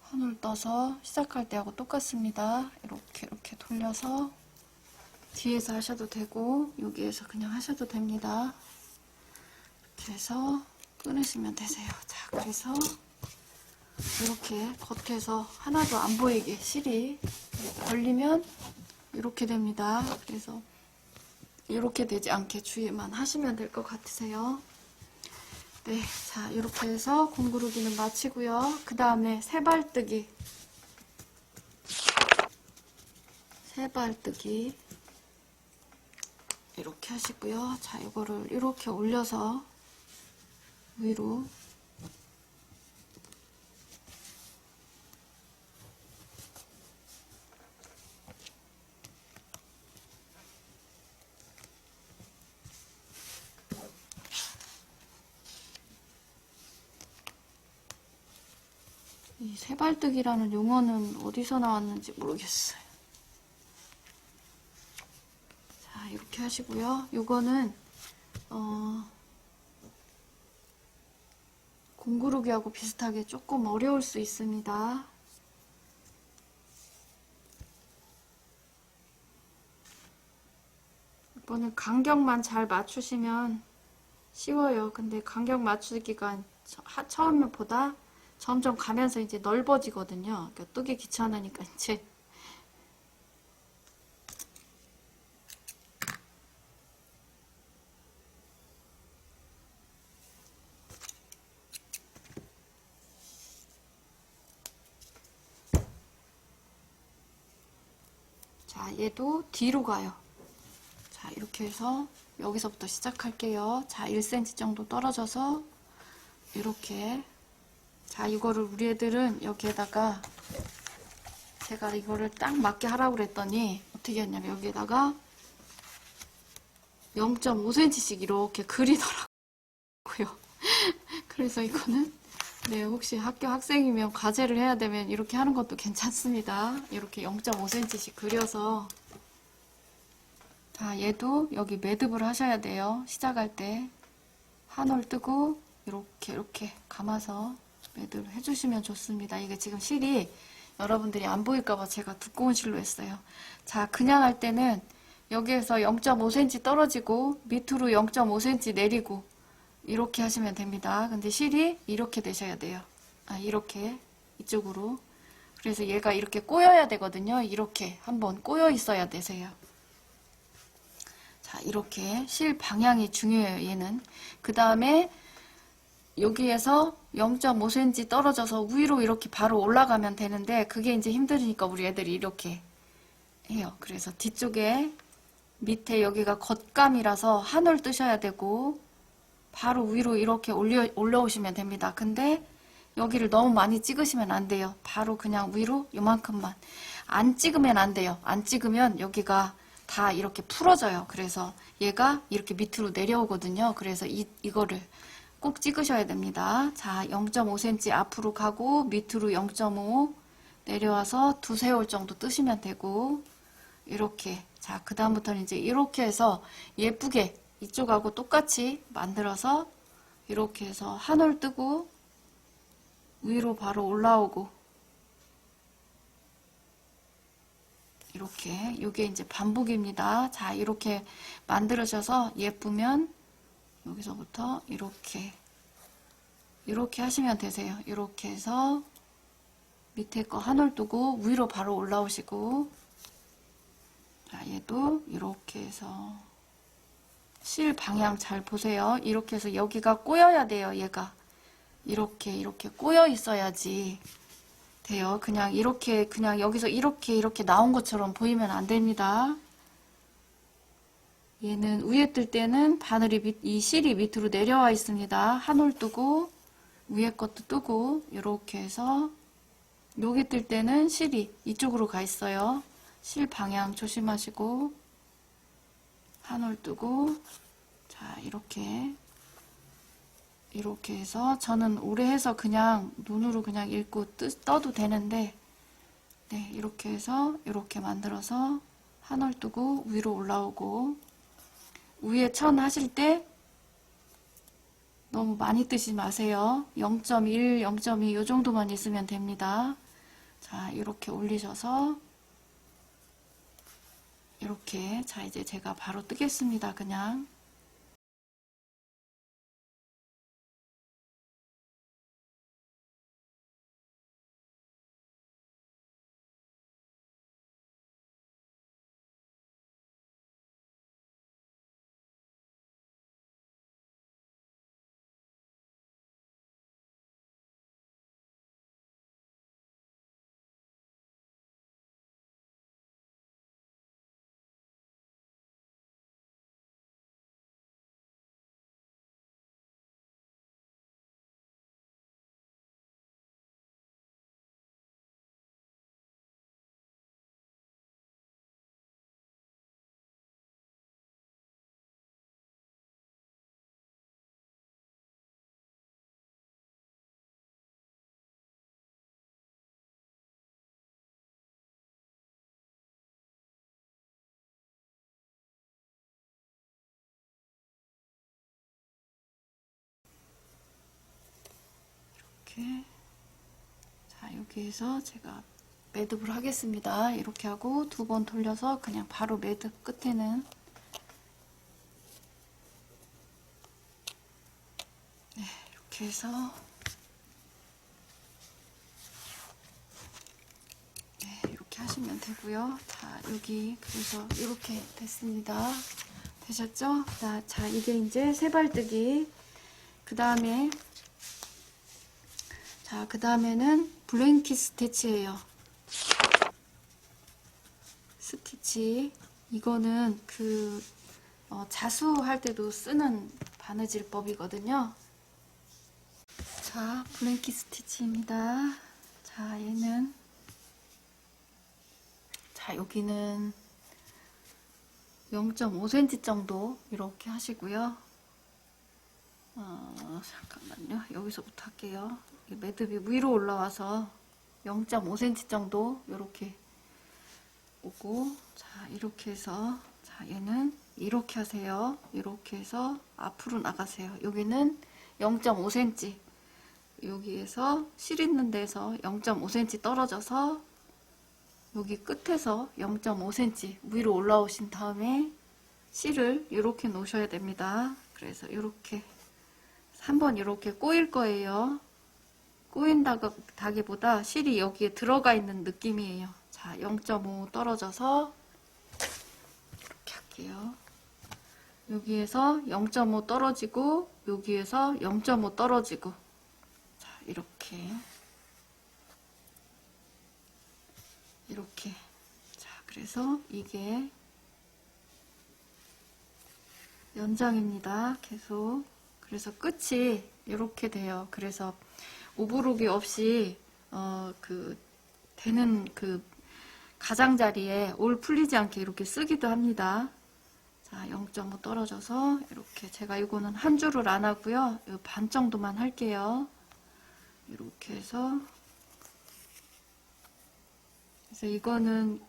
한올 떠서 시작할 때하고 똑같습니다. 이렇게 돌려서 뒤에서 하셔도 되고 여기에서 그냥 하셔도 됩니다. 이렇게 해서 끊으시면 되세요. 자, 그래서 이렇게 겉에서 하나도 안 보이게 실이 걸리면 이렇게 됩니다. 그래서 이렇게 되지 않게 주의만 하시면 될 것 같으세요. 네, 자, 이렇게 해서 공구르기는 마치고요. 그 다음에 세발뜨기 이렇게 하시고요. 자, 이거를 이렇게 올려서 위로 이 세발뜨기라는 용어는 어디서 나왔는지 모르겠어요. 자, 이렇게 하시고요. 요거는 공구르기하고 비슷하게 조금 어려울 수 있습니다. 이거는 간격만 잘 맞추시면 쉬워요. 근데 간격 맞추기가 처음보다 점점 가면서 이제 넓어지거든요. 그러니까 뜨기 귀찮으니까 이제 자, 얘도 뒤로 가요. 자, 이렇게 해서 여기서부터 시작할게요. 자, 1cm 정도 떨어져서 이렇게. 자, 이거를 우리 애들은 여기에다가 제가 이거를 딱 맞게 하라고 그랬더니 어떻게 했냐면 여기에다가 0.5cm씩 이렇게 그리더라고요. 그래서 이거는 네, 혹시 학교 학생이면 과제를 해야 되면 이렇게 하는 것도 괜찮습니다. 이렇게 0.5cm씩 그려서. 자, 얘도 여기 매듭을 하셔야 돼요. 시작할 때 한올 뜨고 이렇게 감아서 매듭을 해주시면 좋습니다. 이게 지금 실이 여러분들이 안 보일까봐 제가 두꺼운 실로 했어요. 자, 그냥 할 때는 여기에서 0.5cm 떨어지고 밑으로 0.5cm 내리고 이렇게 하시면 됩니다. 근데 실이 이렇게 되셔야 돼요. 아, 이렇게 이쪽으로. 그래서 얘가 이렇게 꼬여야 되거든요. 이렇게 한번 꼬여 있어야 되세요. 자, 이렇게 실 방향이 중요해요. 얘는. 그 다음에 여기에서 0.5cm 떨어져서 위로 이렇게 바로 올라가면 되는데 그게 이제 힘들으니까 우리 애들이 이렇게 해요. 그래서 뒤쪽에 밑에 여기가 겉감이라서 한올 뜨셔야 되고 바로 위로 이렇게 올라오시면 됩니다. 근데 여기를 너무 많이 찍으시면 안 돼요. 바로 그냥 위로 요만큼만. 안 찍으면 안 돼요. 안 찍으면 여기가 다 이렇게 풀어져요. 그래서 얘가 이렇게 밑으로 내려오거든요. 그래서 이거를 꼭 찍으셔야 됩니다. 자, 0.5cm 앞으로 가고 밑으로 0.5 내려와서 두세 올 정도 뜨시면 되고 이렇게. 자, 그 다음부터는 이제 이렇게 해서 예쁘게 이쪽하고 똑같이 만들어서 이렇게 해서 한올 뜨고 위로 바로 올라오고 이렇게. 요게 이제 반복입니다. 자, 이렇게 만들으셔서 예쁘면 여기서부터 이렇게 하시면 되세요. 이렇게 해서 밑에 거 한올 뜨고 위로 바로 올라오시고. 자, 얘도 이렇게 해서 실 방향 잘 보세요. 이렇게 해서 여기가 꼬여야 돼요. 얘가 이렇게 꼬여 있어야지 돼요. 그냥 이렇게 그냥 여기서 이렇게 나온 것처럼 보이면 안 됩니다. 얘는 위에 뜰 때는 바늘이 이 실이 밑으로 내려와 있습니다. 한올 뜨고 위에 것도 뜨고 이렇게 해서 여기 뜰 때는 실이 이쪽으로 가 있어요. 실 방향 조심하시고 한올 뜨고. 자, 이렇게 해서 저는 오래 해서 그냥 눈으로 그냥 읽고 떠도 되는데 네, 이렇게 해서 이렇게 만들어서 한올 뜨고 위로 올라오고 위에 천 하실 때 너무 많이 뜨지 마세요. 0.1, 0.2 요 정도만 있으면 됩니다. 자, 이렇게 올리셔서 이렇게. 자, 이제 제가 바로 뜨겠습니다. 그냥. 이렇게. 자, 여기에서 제가 매듭을 하겠습니다. 이렇게 하고 2번 돌려서 그냥 바로 매듭 끝에는 네, 이렇게 해서 네, 이렇게 하시면 되고요. 자, 여기 그래서 이렇게 됐습니다. 되셨죠? 자, 이게 이제 세발뜨기. 그 다음에 자, 그 다음에는 블랭킷 스티치예요. 스티치. 이거는 그 자수할 때도 쓰는 바느질법이거든요. 자, 블랭킷 스티치입니다. 자, 얘는 자, 여기는 0.5cm 정도 이렇게 하시고요. 잠깐만요. 여기서부터 할게요. 매듭이 위로 올라와서 0.5cm 정도 이렇게 오고, 자, 이렇게 해서, 자, 얘는 이렇게 하세요. 이렇게 해서 앞으로 나가세요. 여기는 0.5cm, 여기에서 실 있는 데서 0.5cm 떨어져서 여기 끝에서 0.5cm 위로 올라오신 다음에 실을 이렇게 놓으셔야 됩니다. 그래서 이렇게 한번 이렇게 꼬일 거예요. 꼬인다기보다 실이 여기에 들어가 있는 느낌이에요. 자, 0.5 떨어져서 이렇게 할게요. 여기에서 0.5 떨어지고 여기에서 0.5 떨어지고, 자, 이렇게 자, 그래서 이게 연장입니다. 계속. 그래서 끝이 이렇게 돼요. 그래서 오버록이 없이 되는 그 가장자리에 올 풀리지 않게 이렇게 쓰기도 합니다. 자, 0.5 떨어져서 이렇게. 제가 이거는 한 줄을 안 하고요. 반 정도만 할게요. 이렇게 해서. 그래서 이거는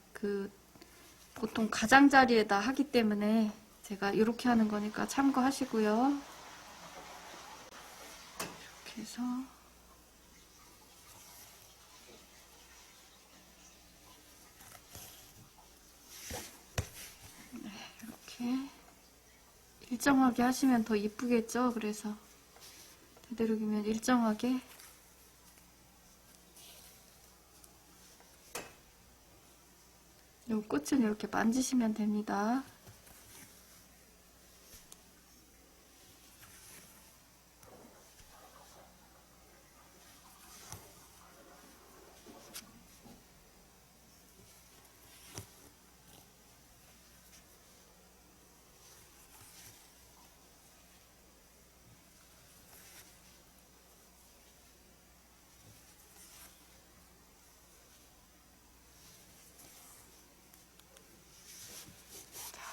보통 가장자리에다 하기 때문에 제가 이렇게 하는 거니까 참고하시고요. 이렇게 해서 네, 이렇게 일정하게 하시면 더 이쁘겠죠. 그래서 되도록이면 일정하게. 이 꽃은 이렇게 만지시면 됩니다.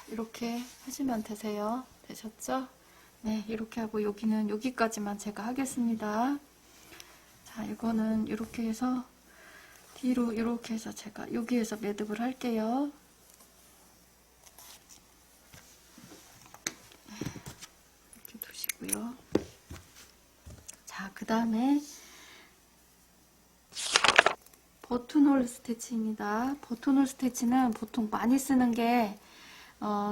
이렇게 하시면 되세요. 되셨죠? 네, 이렇게 하고 여기는 여기까지만 제가 하겠습니다. 자, 이거는 이렇게 해서 뒤로 이렇게 해서 제가 여기에서 매듭을 할게요. 이렇게 두시고요. 그 다음에 버튼홀 스티치입니다. 버튼홀 스티치는 보통 많이 쓰는 게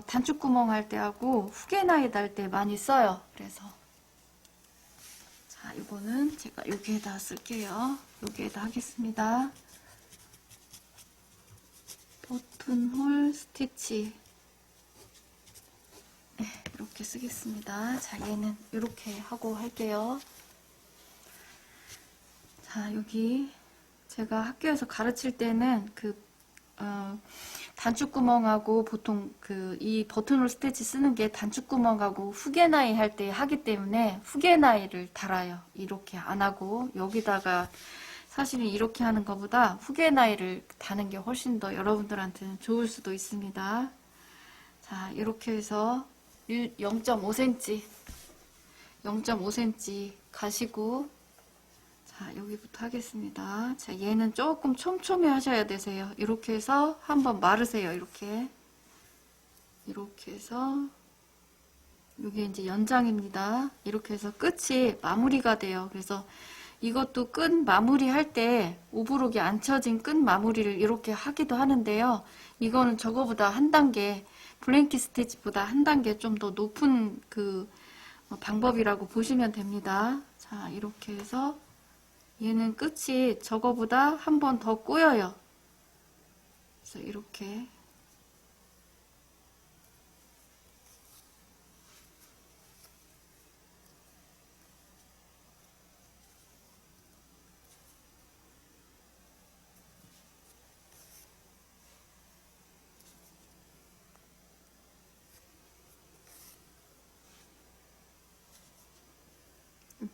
단추구멍 할 때 하고 후게나이 달 때 많이 써요. 그래서 자, 이거는 제가 여기에다 쓸게요. 여기에다 하겠습니다. 버튼홀 스티치. 네, 이렇게 쓰겠습니다. 자, 얘는 이렇게 하고 할게요. 자, 여기 제가 학교에서 가르칠 때는 단추구멍하고 보통 이 버튼홀 스티치 쓰는 게 단추구멍하고 후게나이 할 때 하기 때문에 후게나이를 달아요. 이렇게 안 하고 여기다가 사실은 이렇게 하는 것보다 후게나이를 다는 게 훨씬 더 여러분들한테는 좋을 수도 있습니다. 자, 이렇게 해서 0.5cm 0.5cm 가시고 자, 여기부터 하겠습니다. 자, 얘는 조금 촘촘히 하셔야 되세요. 이렇게 해서 한번 마르세요. 이렇게 해서 이게 이제 연장입니다. 이렇게 해서 끝이 마무리가 돼요. 그래서 이것도 끝 마무리 할 때 오브록이 안 쳐진 끝 마무리를 이렇게 하기도 하는데요. 이거는 저거보다 한 단계 블랭킷 스티치보다 한 단계 좀 더 높은 방법이라고 보시면 됩니다. 자, 이렇게 해서 얘는 끝이 저거보다 한 번 더 꼬여요. 그래서 이렇게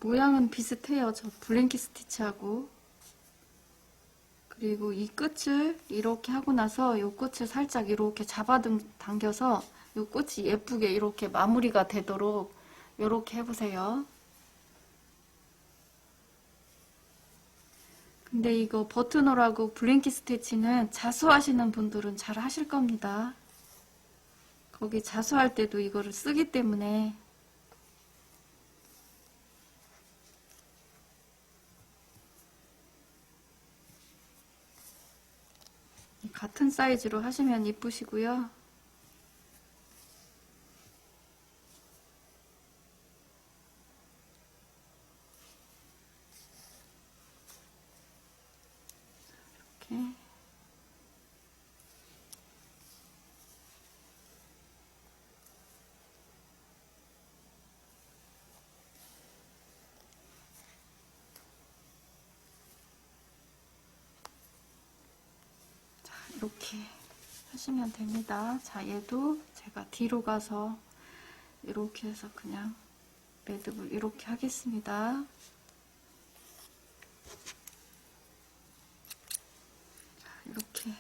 모양은 비슷해요. 저 블랭킷 스티치하고. 그리고 이 끝을 이렇게 하고 나서 이 끝을 살짝 이렇게 잡아당겨서 이 끝이 예쁘게 이렇게 마무리가 되도록 이렇게 해보세요. 근데 이거 버튼홀하고 블랭킷 스티치는 자수하시는 분들은 잘 하실 겁니다. 거기 자수할 때도 이거를 쓰기 때문에 같은 사이즈로 하시면 이쁘시고요. 이렇게 이렇게 하시면 됩니다. 자, 얘도 제가 뒤로 가서 이렇게 해서 그냥 매듭을 이렇게 하겠습니다. 자, 이렇게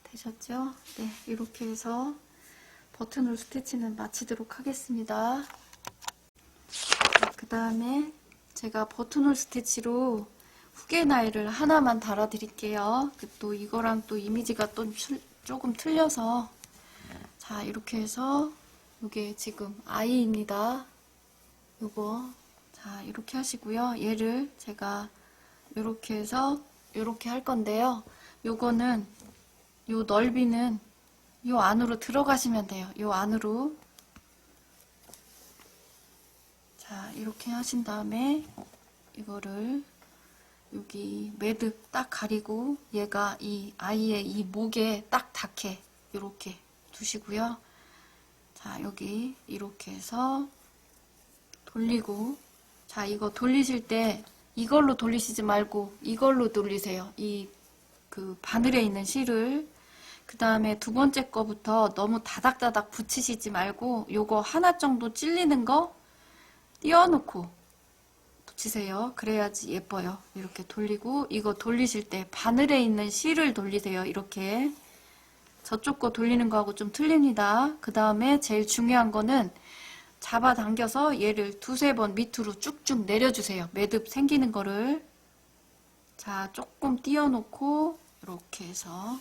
되셨죠? 네, 이렇게 해서 버튼홀 스티치는 마치도록 하겠습니다. 그 다음에 제가 버튼홀 스티치로 후게나이를 하나만 달아 드릴게요. 또 이거랑 또 이미지가 또 조금 틀려서 자, 이렇게 해서 이게 지금 아이입니다. 요거 자, 이렇게 하시고요. 얘를 제가 이렇게 해서 이렇게 할 건데요. 요거는 요 넓이는 요 안으로 들어가시면 돼요. 요 안으로 자, 이렇게 하신 다음에 이거를 여기 매듭 딱 가리고 얘가 이 아이의 이 목에 딱 닿게 이렇게 두시고요. 자, 여기 이렇게 해서 돌리고 자, 이거 돌리실 때 이걸로 돌리시지 말고 이걸로 돌리세요. 바늘에 있는 실을 그 다음에 두 번째 거부터 너무 다닥다닥 붙이시지 말고 요거 하나 정도 찔리는 거 띄워놓고 붙이세요. 그래야지 예뻐요. 이렇게 돌리고 이거 돌리실 때 바늘에 있는 실을 돌리세요. 이렇게 저쪽 거 돌리는 거하고 좀 틀립니다. 그 다음에 제일 중요한 거는 잡아당겨서 얘를 두세 번 밑으로 쭉쭉 내려주세요. 매듭 생기는 거를 자, 조금 띄워놓고 이렇게 해서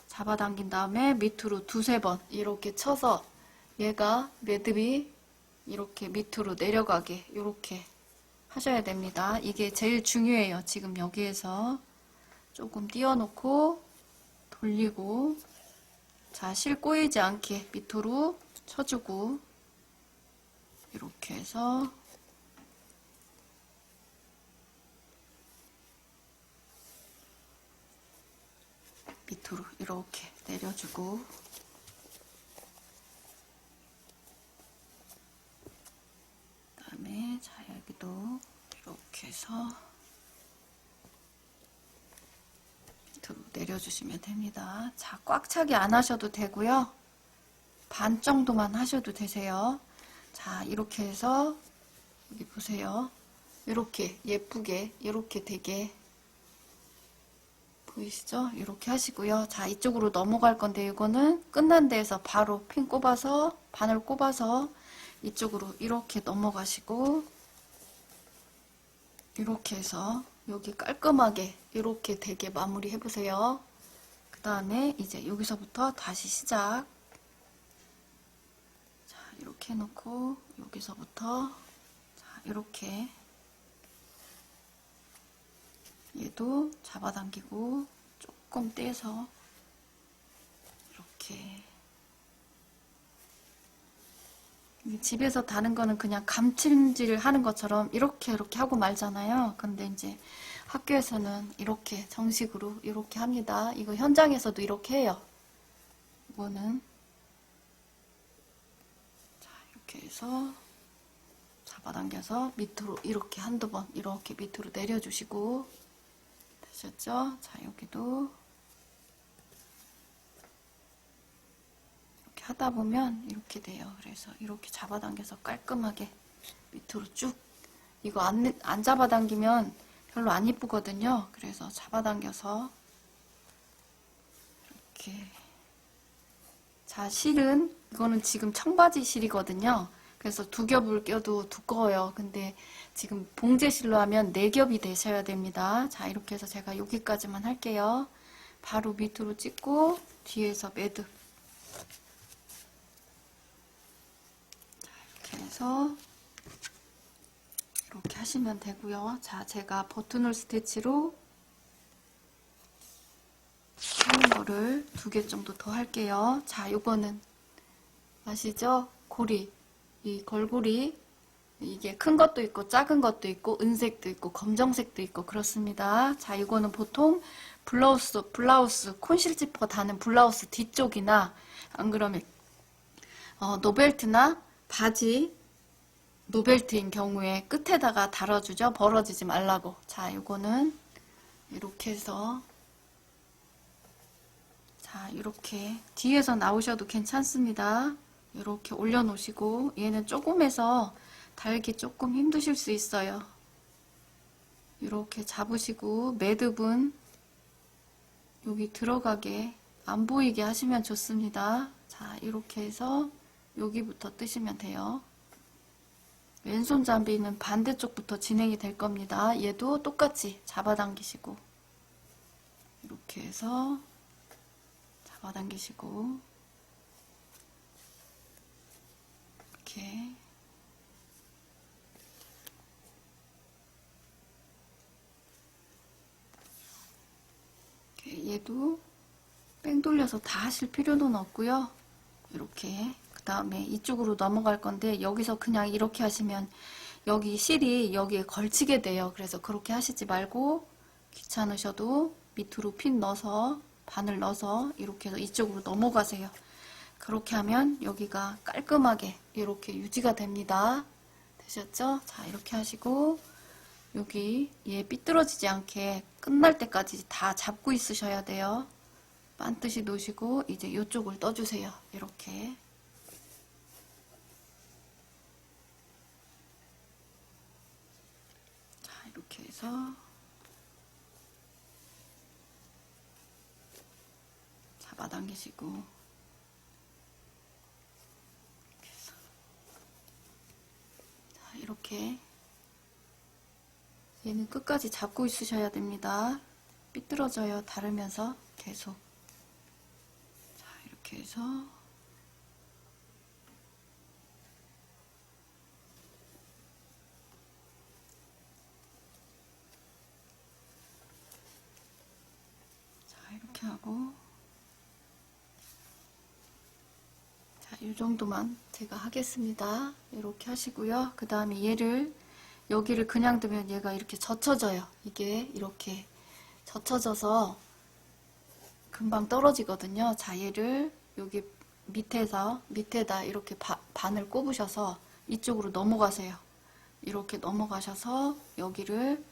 잡아당긴 다음에 밑으로 두세 번 이렇게 쳐서 얘가 매듭이 이렇게 밑으로 내려가게 이렇게 하셔야 됩니다. 이게 제일 중요해요. 지금 여기에서 조금 띄워놓고 돌리고, 자, 실 꼬이지 않게 밑으로 쳐주고, 이렇게 해서 밑으로 이렇게 내려주고, 그다음에 자, 여기도 이렇게 해서 밑으로 내려주시면 됩니다. 자, 꽉 차게 안 하셔도 되고요. 반 정도만 하셔도 되세요. 자, 이렇게 해서 여기 보세요. 이렇게 예쁘게 이렇게 되게 보이시죠? 이렇게 하시고요. 자, 이쪽으로 넘어갈 건데 이거는 끝난 데에서 바로 핀 꼽아서 바늘 꼽아서 이쪽으로 이렇게 넘어가시고, 이렇게 해서 여기 깔끔하게 이렇게 되게 마무리 해보세요. 그 다음에 이제 여기서부터 다시 시작. 자, 이렇게 해놓고 여기서부터 자, 이렇게 얘도 잡아당기고 조금 떼서 이렇게, 집에서 다는 거는 그냥 감침질 하는 것처럼 이렇게 하고 말잖아요. 근데 이제 학교에서는 이렇게 정식으로 이렇게 합니다. 이거 현장에서도 이렇게 해요. 이거는 자, 이렇게 해서 잡아당겨서 밑으로 이렇게 한두 번 이렇게 밑으로 내려주시고, 되셨죠? 자, 여기도 이렇게 하다 보면 이렇게 돼요. 그래서 이렇게 잡아당겨서 깔끔하게 밑으로 쭉, 이거 안 잡아당기면 별로 안 이쁘거든요. 그래서 잡아당겨서 이렇게. 자, 실은 이거는 지금 청바지 실이거든요. 그래서 두 겹을 껴도 두꺼워요. 근데 지금 봉제실로 하면 네 겹이 되셔야 됩니다. 자, 이렇게 해서 제가 여기까지만 할게요. 바로 밑으로 찍고 뒤에서 매듭. 자, 이렇게 해서 이렇게 하시면 되고요. 자, 제가 버튼홀 스티치로 하는 거를 두 개 정도 더 할게요. 자, 요거는 아시죠? 고리. 이 걸고리, 이게 큰 것도 있고 작은 것도 있고 은색도 있고 검정색도 있고 그렇습니다. 자, 이거는 보통 블라우스 콘실지퍼 다는 블라우스 뒤쪽이나 안 그러면 노벨트나 바지 노벨트인 경우에 끝에다가 달아주죠. 벌어지지 말라고. 자, 이거는 이렇게 해서, 자, 이렇게 뒤에서 나오셔도 괜찮습니다. 이렇게 올려놓으시고, 얘는 조금해서 달기 조금 힘드실 수 있어요. 이렇게 잡으시고, 매듭은 여기 들어가게 안 보이게 하시면 좋습니다. 자, 이렇게 해서 여기부터 뜨시면 돼요. 왼손 잡이는 반대쪽부터 진행이 될 겁니다. 얘도 똑같이 잡아당기시고, 이렇게 해서 잡아당기시고, 이렇게 얘도 뺑 돌려서 다 하실 필요는 없고요. 이렇게 그 다음에 이쪽으로 넘어갈 건데, 여기서 그냥 이렇게 하시면 여기 실이 여기에 걸치게 돼요. 그래서 그렇게 하시지 말고 귀찮으셔도 밑으로 핀 넣어서 바늘 넣어서 이렇게 해서 이쪽으로 넘어가세요. 그렇게 하면 여기가 깔끔하게 이렇게 유지가 됩니다. 되셨죠? 자, 이렇게 하시고 여기 얘 삐뚤어지지 않게 끝날 때까지 다 잡고 있으셔야 돼요. 반듯이 놓으시고 이제 이쪽을 떠주세요. 이렇게. 자, 이렇게 해서 잡아당기시고, 자, 이렇게 얘는 끝까지 잡고 있으셔야 됩니다. 삐뚤어져요. 다르면서 계속. 자, 이렇게 해서 이렇게 하고, 자, 이 정도만 제가 하겠습니다. 이렇게 하시고요. 그 다음에 얘를 여기를 그냥 두면 얘가 이렇게 젖혀져요. 이게 이렇게 젖혀져서 금방 떨어지거든요. 자, 얘를 여기 밑에다 이렇게 반을 꼽으셔서 이쪽으로 넘어가세요. 이렇게 넘어가셔서 여기를,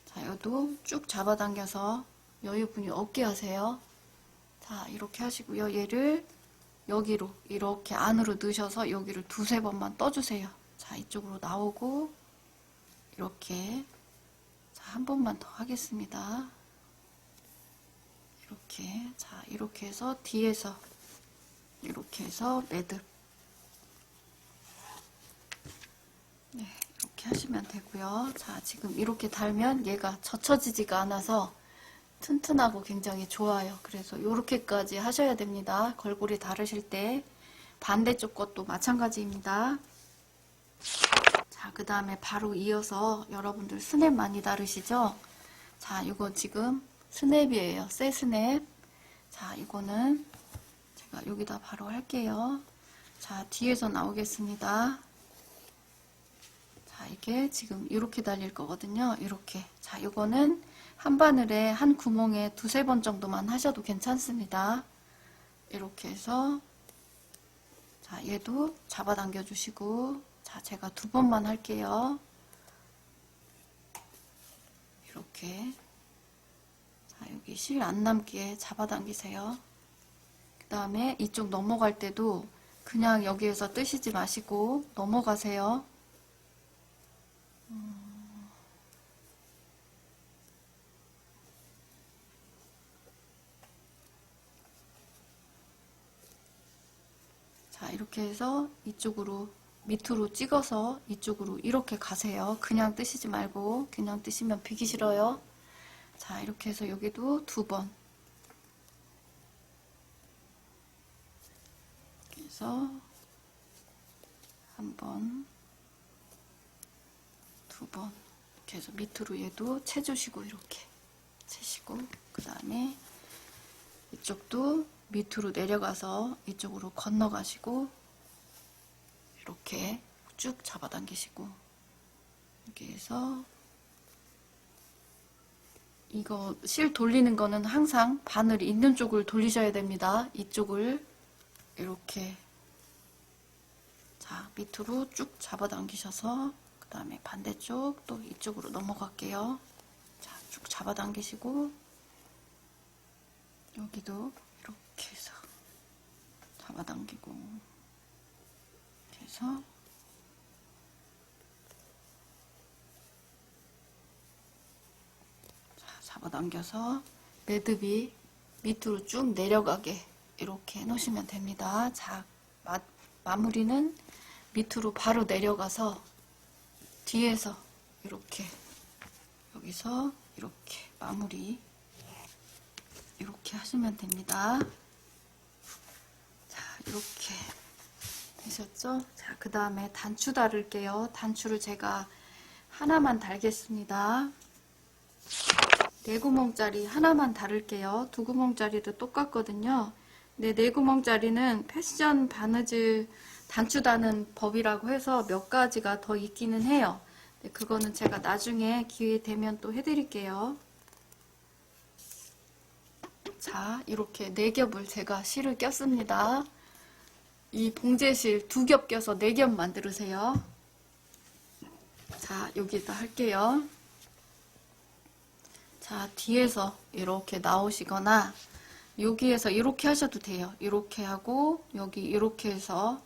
자, 여도 쭉 잡아당겨서 여유분이 없게 하세요. 자, 이렇게 하시고요. 얘를 여기로 이렇게 안으로 넣으셔서 여기를 두세 번만 떠주세요. 자, 이쪽으로 나오고 이렇게, 자, 한 번만 더 하겠습니다. 이렇게, 자, 이렇게 해서 뒤에서 이렇게 해서 매듭, 네, 이렇게 하시면 되고요. 자, 지금 이렇게 달면 얘가 젖혀지지가 않아서 튼튼하고 굉장히 좋아요. 그래서 이렇게까지 하셔야 됩니다. 걸고리 다르실 때. 반대쪽 것도 마찬가지입니다. 자, 그 다음에 바로 이어서 여러분들 스냅 많이 다르시죠? 자, 이거 지금 스냅이에요. 새 스냅. 자, 이거는 제가 여기다 바로 할게요. 자, 뒤에서 나오겠습니다. 자, 이게 지금 이렇게 달릴 거거든요. 이렇게. 자, 이거는 한 바늘에 한 구멍에 두세 번 정도만 하셔도 괜찮습니다. 이렇게 해서, 자, 얘도 잡아당겨 주시고, 자, 제가 두 번만 할게요. 이렇게. 자, 여기 실 안 남게 잡아당기세요. 그 다음에 이쪽 넘어갈 때도 그냥 여기에서 뜨시지 마시고 넘어가세요. 자, 이렇게 해서 이쪽으로 밑으로 찍어서 이쪽으로 이렇게 가세요. 그냥 뜨시지 말고. 그냥 뜨시면 비기 싫어요. 자, 이렇게 해서 여기도 두 번. 그래서 한 번, 두 번. 이렇게 해서 밑으로 얘도 채주시고 이렇게 채시고, 그 다음에 이쪽도 밑으로 내려가서 이쪽으로 건너가시고 이렇게 쭉 잡아당기시고, 이렇게 해서 이거 실 돌리는 거는 항상 바늘이 있는 쪽을 돌리셔야 됩니다. 이쪽을 이렇게, 자, 밑으로 쭉 잡아당기셔서 그 다음에 반대쪽 또 이쪽으로 넘어갈게요. 자, 쭉 잡아당기시고 여기도 이렇게 해서 잡아당기고, 이렇게 해서 잡아당겨서 매듭이 밑으로 쭉 내려가게 이렇게 해놓으시면 됩니다. 자, 마무리는 밑으로 바로 내려가서 뒤에서 이렇게, 여기서 이렇게 마무리 이렇게 하시면 됩니다. 자, 이렇게 되셨죠? 자, 그 다음에 단추 달을게요. 단추를 제가 하나만 달겠습니다. 4구멍짜리 하나만 달을게요. 2구멍짜리도 똑같거든요. 근데 4구멍짜리는 패션 바느질 단추 다는 법이라고 해서 몇 가지가 더 있기는 해요. 근데 그거는 제가 나중에 기회 되면 또 해드릴게요. 자, 이렇게 4겹을 제가 실을 꼈습니다. 이 봉제실 2겹 껴서 4겹 만들으세요. 자, 여기다 할게요. 자, 뒤에서 이렇게 나오시거나 여기에서 이렇게 하셔도 돼요. 이렇게 하고 여기 이렇게 해서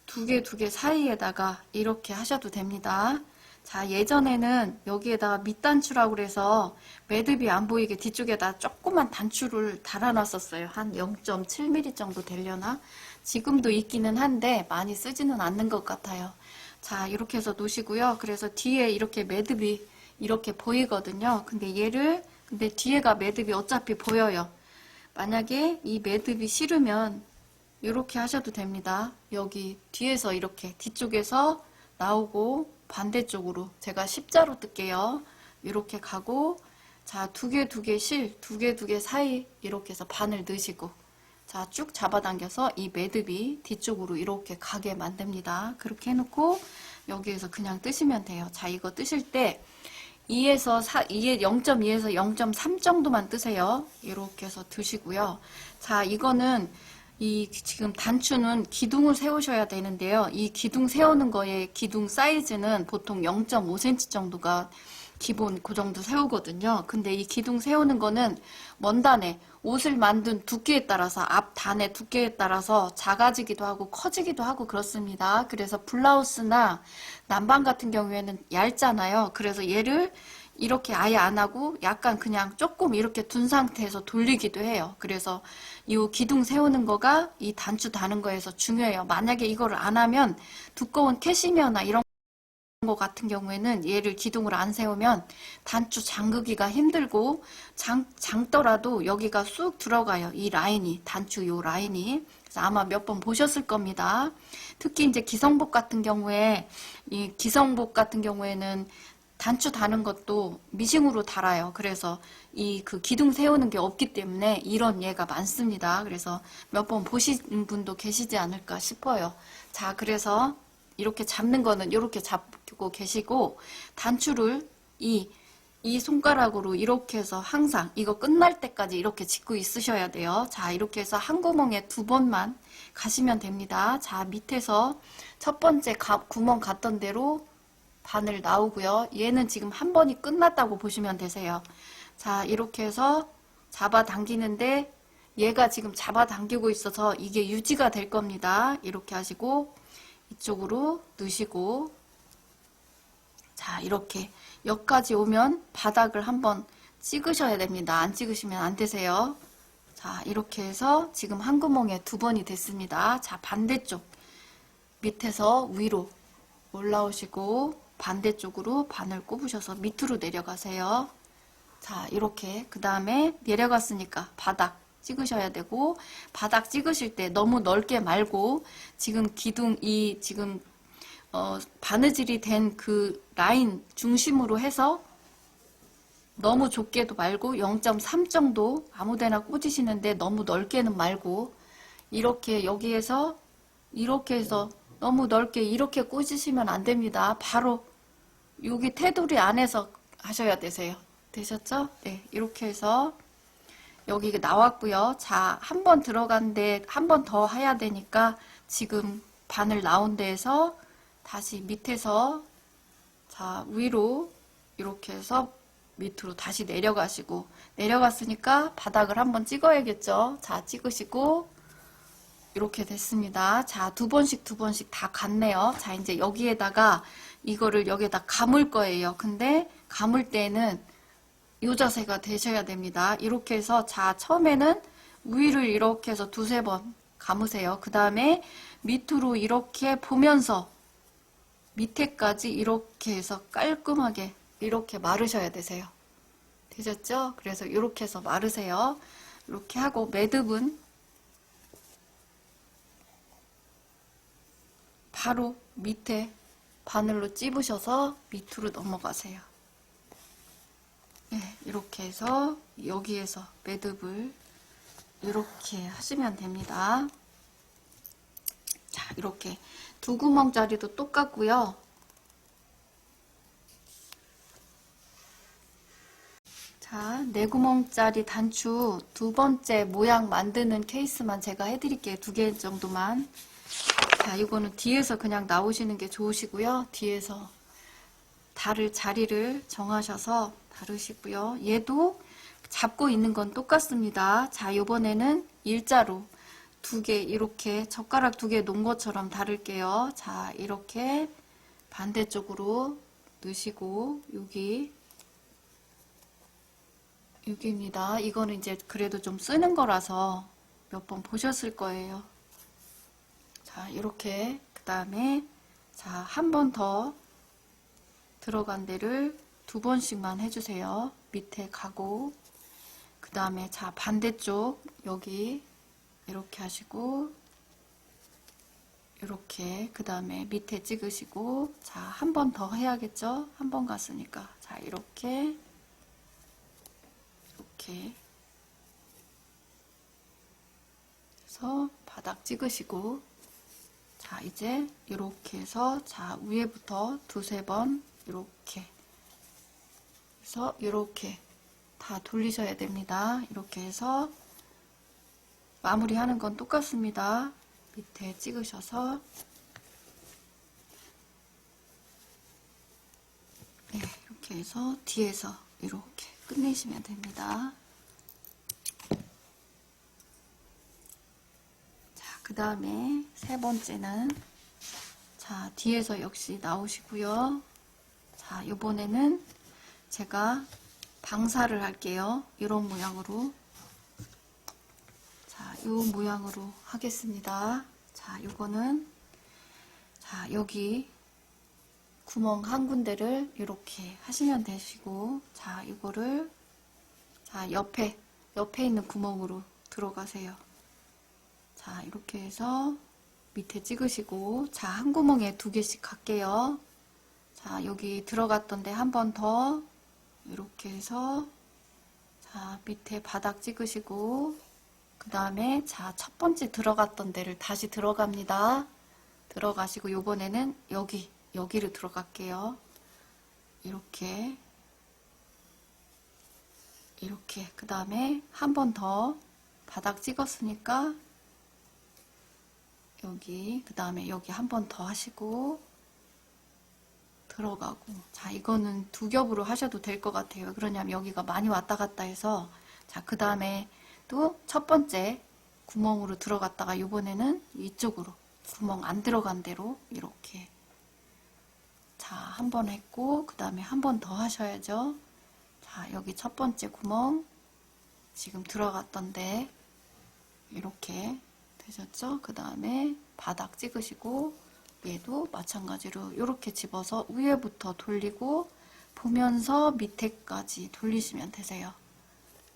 두 개 사이에다가 이렇게 하셔도 됩니다. 자, 예전에는 여기에다가 밑단추라고 그래서 매듭이 안 보이게 뒤쪽에다 조그만 단추를 달아놨었어요. 한 0.7mm 정도 되려나? 지금도 있기는 한데 많이 쓰지는 않는 것 같아요. 자, 이렇게 해서 놓으시고요. 그래서 뒤에 이렇게 매듭이 이렇게 보이거든요. 근데 뒤에가 매듭이 어차피 보여요. 만약에 이 매듭이 싫으면 이렇게 하셔도 됩니다. 여기 뒤에서 이렇게 뒤쪽에서 나오고 반대쪽으로 제가 십자로 뜰게요. 이렇게 가고, 자, 두 개 실, 두 개 사이 이렇게 해서 바늘 넣으시고, 자, 쭉 잡아당겨서 이 매듭이 뒤쪽으로 이렇게 가게 만듭니다. 그렇게 해놓고 여기에서 그냥 뜨시면 돼요. 자, 이거 뜨실 때 0.2에서 0.3 정도만 뜨세요. 이렇게 해서 드시고요. 자, 이거는 지금 단추는 기둥을 세우셔야 되는데요. 이 기둥 세우는 거에 기둥 사이즈는 보통 0.5cm 정도가 기본 그 정도 세우거든요. 근데 이 기둥 세우는 거는 원단에 옷을 만든 두께에 따라서 앞 단의 두께에 따라서 작아지기도 하고 커지기도 하고 그렇습니다. 그래서 블라우스나 남방 같은 경우에는 얇잖아요. 그래서 얘를 이렇게 아예 안 하고 약간 그냥 조금 이렇게 둔 상태에서 돌리기도 해요. 그래서 이 기둥 세우는 거가 이 단추 다는 거에서 중요해요. 만약에 이거를 안 하면 두꺼운 캐시미어나 이런 거 같은 경우에는 얘를 기둥을 안 세우면 단추 잠그기가 힘들고 잠더라도 여기가 쑥 들어가요. 이 라인이, 단추 요 라인이. 그래서 아마 몇 번 보셨을 겁니다. 특히 이제 기성복 같은 경우에 는 단추 다는 것도 미싱으로 달아요. 그래서 그 기둥 세우는 게 없기 때문에 이런 예가 많습니다. 그래서 몇 번 보신 분도 계시지 않을까 싶어요. 자, 그래서 이렇게 잡는 거는 이렇게 잡고 계시고, 단추를 이 손가락으로 이렇게 해서 항상 이거 끝날 때까지 이렇게 짚고 있으셔야 돼요. 자, 이렇게 해서 한 구멍에 2번만 가시면 됩니다. 자, 밑에서 첫 번째 구멍 갔던 대로 바늘 나오고요. 얘는 지금 한 번이 끝났다고 보시면 되세요. 자, 이렇게 해서 잡아당기는데 얘가 지금 잡아당기고 있어서 이게 유지가 될 겁니다. 이렇게 하시고 이쪽으로 넣으시고, 자, 이렇게 여기까지 오면 바닥을 한번 찍으셔야 됩니다. 안 찍으시면 안 되세요. 자, 이렇게 해서 지금 한 구멍에 2번이 됐습니다. 자, 반대쪽 밑에서 위로 올라오시고 반대쪽으로 바늘 꼽으셔서 밑으로 내려가세요. 자, 이렇게 그 다음에 내려갔으니까 바닥 찍으셔야 되고, 바닥 찍으실 때 너무 넓게 말고 지금 기둥 지금 바느질이 된 그 라인 중심으로 해서 너무 좁게도 말고 0.3 정도 아무데나 꽂으시는데 너무 넓게는 말고, 이렇게 여기에서 이렇게 해서 너무 넓게 이렇게 꽂으시면 안 됩니다. 바로 여기 테두리 안에서 하셔야 되세요. 되셨죠? 네, 이렇게 해서 여기 나왔고요. 자, 한 번 들어간데 한 번 더 해야 되니까 지금 바늘 나온 데에서 다시 밑에서, 자, 위로 이렇게 해서 밑으로 다시 내려가시고, 내려갔으니까 바닥을 한번 찍어야겠죠. 자, 찍으시고 이렇게 됐습니다. 자, 2번씩 다 갔네요. 자, 이제 여기에다가 이거를 여기에다 감을 거예요. 근데 감을 때는 이 자세가 되셔야 됩니다. 이렇게 해서, 자, 처음에는 위를 이렇게 해서 2~3번 감으세요. 그 다음에 밑으로 이렇게 보면서 밑에까지 이렇게 해서 깔끔하게 이렇게 마르셔야 되세요. 되셨죠? 그래서 이렇게 해서 마르세요. 이렇게 하고 매듭은 바로 밑에 바늘로 찝으셔서 밑으로 넘어가세요. 네, 이렇게 해서 여기에서 매듭을 이렇게 하시면 됩니다. 자, 이렇게 2구멍짜리도 똑같고요. 자, 4구멍짜리 단추 2번째 모양 만드는 케이스만 제가 해드릴게요. 2개 정도만. 자, 이거는 뒤에서 그냥 나오시는 게 좋으시고요. 뒤에서 다를 자리를 정하셔서 다루시고요. 얘도 잡고 있는 건 똑같습니다. 자, 이번에는 일자로 2개 이렇게 젓가락 2개 놓은 것처럼 다룰게요. 자, 이렇게 반대쪽으로 넣으시고 여기입니다. 이거는 이제 그래도 좀 쓰는 거라서 몇 번 보셨을 거예요. 자, 이렇게 그 다음에 자, 한 번 더 들어간 데를 2번씩만 해주세요. 밑에 가고, 그 다음에 자, 반대쪽 여기 이렇게 하시고, 이렇게 그 다음에 밑에 찍으시고, 자, 한 번 더 해야겠죠? 한 번 갔으니까. 자, 이렇게 이렇게 해서 바닥 찍으시고, 자 이제 이렇게 해서 자 위에부터 두세 번 이렇게 해서 이렇게 다 돌리셔야 됩니다. 이렇게 해서 마무리하는 건 똑같습니다. 밑에 찍으셔서 네, 이렇게 해서 뒤에서 이렇게 끝내시면 됩니다. 자, 그 다음에 세 번째는 자 뒤에서 역시 나오시고요. 자, 이번에는 제가 방사를 할게요. 이런 모양으로. 자, 이 모양으로 하겠습니다. 자, 요거는 자 여기 구멍 한 군데를 이렇게 하시면 되시고, 자 이거를 자 옆에 있는 구멍으로 들어가세요. 자 이렇게 해서 밑에 찍으시고, 자 한 구멍에 두 개씩 할게요. 자 여기 들어갔던데 한 번 더 이렇게 해서 자 밑에 바닥 찍으시고, 그 다음에 자 첫 번째 들어갔던 데를 다시 들어갑니다. 들어가시고 요번에는 여기를 들어갈게요. 이렇게 그 다음에 한 번 더 바닥 찍었으니까 여기, 그 다음에 여기 한 번 더 하시고 들어가고, 자 이거는 두 겹으로 하셔도 될 것 같아요. 왜 그러냐면 여기가 많이 왔다 갔다 해서. 자 그 다음에 또 첫 번째 구멍으로 들어갔다가 요번에는 이쪽으로 구멍 안 들어간 대로 이렇게 자 한 번 했고, 그 다음에 한 번 더 하셔야죠. 자 여기 첫 번째 구멍 지금 들어갔던데 이렇게 되셨죠? 그 다음에 바닥 찍으시고 얘도 마찬가지로 이렇게 집어서 위에부터 돌리고 보면서 밑에까지 돌리시면 되세요.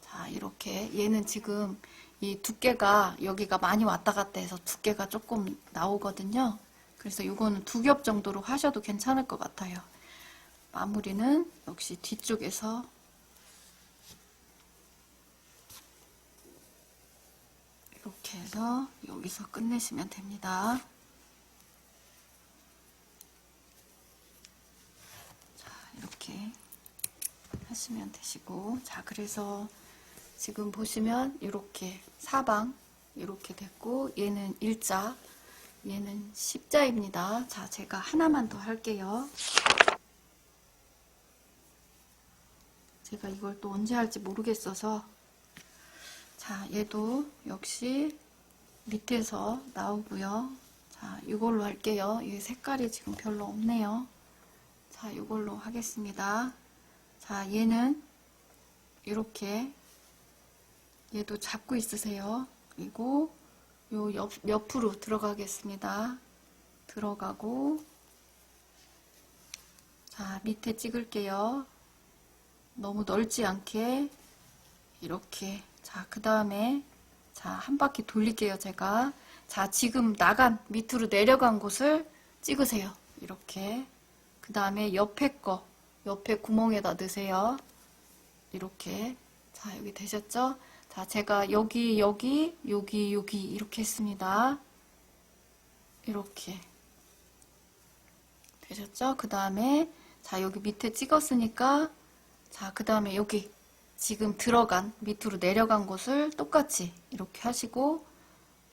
자 이렇게 얘는 지금 이 두께가 여기가 많이 왔다 갔다 해서 두께가 조금 나오거든요. 그래서 이거는 두 겹 정도로 하셔도 괜찮을 것 같아요. 마무리는 역시 뒤쪽에서 이렇게 해서 여기서 끝내시면 됩니다. 자 이렇게 하시면 되시고, 자 그래서 지금 보시면 이렇게 사방 이렇게 됐고, 얘는 일자, 얘는 십자입니다. 자 제가 하나만 더 할게요. 제가 이걸 또 언제 할지 모르겠어서. 자 얘도 역시 밑에서 나오고요. 자 이걸로 할게요. 이 색깔이 지금 별로 없네요. 자 이걸로 하겠습니다. 자 얘는 이렇게 얘도 잡고 있으세요. 그리고 요 옆으로 들어가겠습니다. 들어가고, 자 밑에 찍을게요. 너무 넓지 않게 이렇게. 자 그 다음에 자 한 바퀴 돌릴게요. 제가 자 지금 나간 밑으로 내려간 곳을 찍으세요. 이렇게. 그 다음에 옆에 구멍에다 넣으세요. 이렇게. 자 여기 되셨죠? 자 제가 여기 이렇게 했습니다. 이렇게 되셨죠? 그 다음에 자 여기 밑에 찍었으니까 자 그 다음에 여기 지금 들어간 밑으로 내려간 곳을 똑같이 이렇게 하시고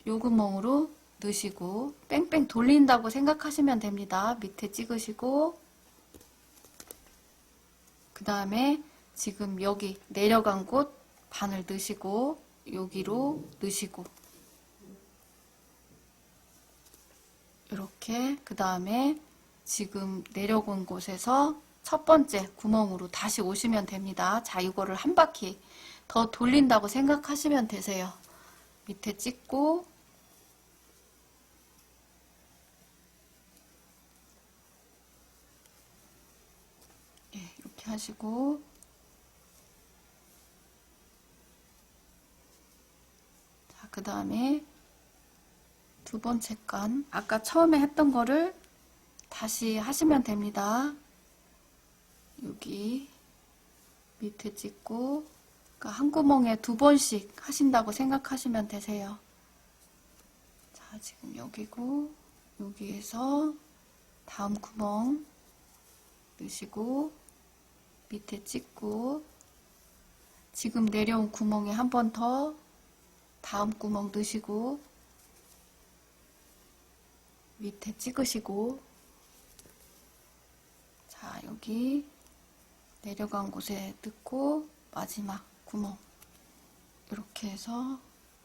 요 구멍으로 넣으시고 뺑뺑 돌린다고 생각하시면 됩니다. 밑에 찍으시고, 그 다음에 지금 여기 내려간 곳 반을 넣으시고 여기로 넣으시고 이렇게. 그 다음에 지금 내려온 곳에서 첫 번째 구멍으로 다시 오시면 됩니다. 자 이거를 한 바퀴 더 돌린다고 생각하시면 되세요. 밑에 찍고 이렇게 하시고, 자 그 다음에 두 번째 간 아까 처음에 했던 거를 다시 하시면 됩니다. 여기 밑에 찍고 그러니까 한 구멍에 2번씩 하신다고 생각하시면 되세요. 자, 지금 여기고 여기에서 다음 구멍 넣으시고 밑에 찍고 지금 내려온 구멍에 한 번 더 다음 구멍 넣으시고 밑에 찍으시고 자, 여기 내려간 곳에 넣고 마지막 구멍 이렇게 해서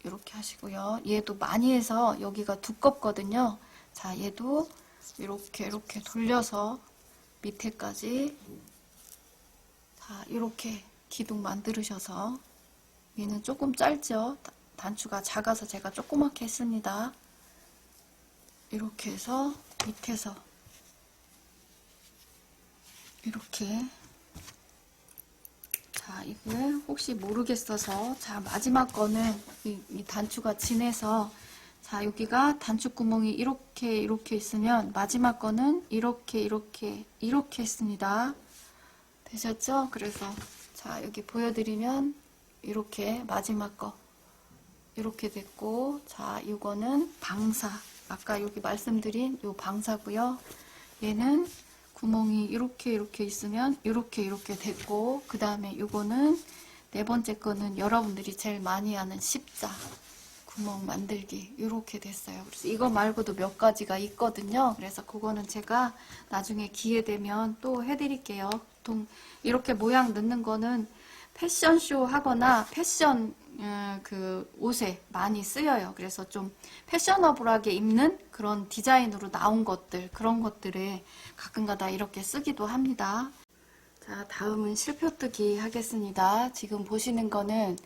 이렇게 하시고요. 얘도 많이 해서 여기가 두껍거든요. 자, 얘도 이렇게 돌려서 밑에까지 자, 이렇게 기둥 만들으셔서 얘는 조금 짧죠. 단추가 작아서 제가 조그맣게 했습니다. 이렇게 해서 밑에서 이렇게 자, 이걸 혹시 모르겠어서 자, 마지막 거는 이 단추가 진해서 자, 여기가 단추 구멍이 이렇게 있으면 마지막 거는 이렇게 했습니다. 되셨죠? 그래서 자, 여기 보여드리면 이렇게 마지막 거 이렇게 됐고 자, 이거는 방사 아까 여기 말씀드린 요 방사고요. 얘는 구멍이 이렇게 있으면 이렇게 됐고 그 다음에 요거는 네 번째 거는 여러분들이 제일 많이 하는 십자 구멍 만들기 이렇게 됐어요. 그래서 이거 말고도 몇 가지가 있거든요. 그래서 그거는 제가 나중에 기회 되면 또 해드릴게요. 보통 이렇게 모양 넣는 거는 패션쇼 하거나 패션 그 옷에 많이 쓰여요. 그래서 좀 패셔너블하게 입는 그런 디자인으로 나온 것들 그런 것들에 가끔가다 이렇게 쓰기도 합니다. 자, 다음은 실표뜨기 하겠습니다. 지금 보시는 거는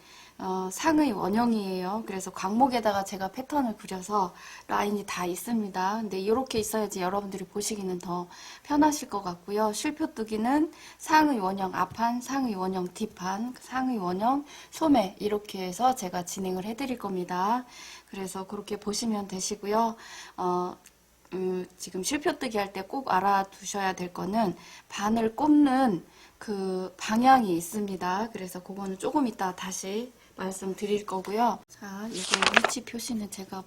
상의 원형이에요. 그래서 광목에다가 제가 패턴을 그려서 라인이 다 있습니다. 근데 이렇게 있어야지 여러분들이 보시기는 더 편하실 것 같고요. 실표뜨기는 상의 원형 앞판, 상의 원형 뒷판, 상의 원형 소매 이렇게 해서 제가 진행을 해드릴 겁니다. 그래서 그렇게 보시면 되시고요. 지금 실표뜨기 할 때 꼭 알아두셔야 될 거는 바늘 꼽는 그 방향이 있습니다. 그래서 그거는 조금 이따 다시 말씀드릴 거고요. 자, 이거 위치 표시는 제가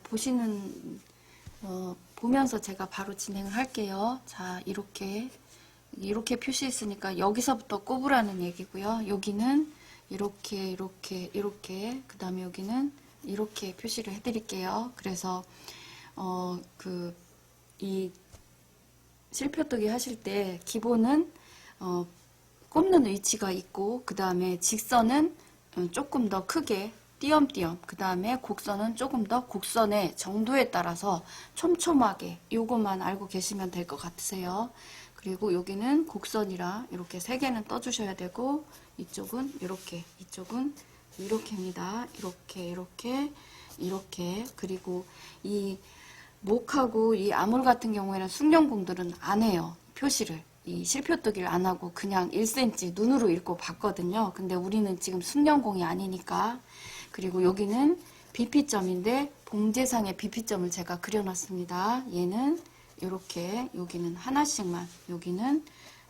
보면서 제가 바로 진행을 할게요. 자, 이렇게 표시했으니까 여기서부터 꼽으라는 얘기고요. 여기는 이렇게 그 다음에 여기는 이렇게 표시를 해드릴게요. 그래서 이 실표뜨기 하실 때 기본은 꼽는 위치가 있고 그 다음에 직선은 조금 더 크게 띄엄띄엄 그 다음에 곡선은 조금 더 곡선의 정도에 따라서 촘촘하게 요것만 알고 계시면 될 것 같으세요. 그리고 여기는 곡선이라 이렇게 3개는 떠주셔야 되고 이쪽은 이렇게 이쪽은 이렇게입니다. 이렇게 그리고 이 목하고 이 아몰 같은 경우에는 숙련공들은 안 해요. 표시를. 이 실표뜨기를 안 하고 그냥 1cm 눈으로 읽고 봤거든요. 근데 우리는 지금 숙련공이 아니니까. 그리고 여기는 BP점인데 봉제상의 BP점을 제가 그려놨습니다. 얘는 이렇게, 여기는 하나씩만, 여기는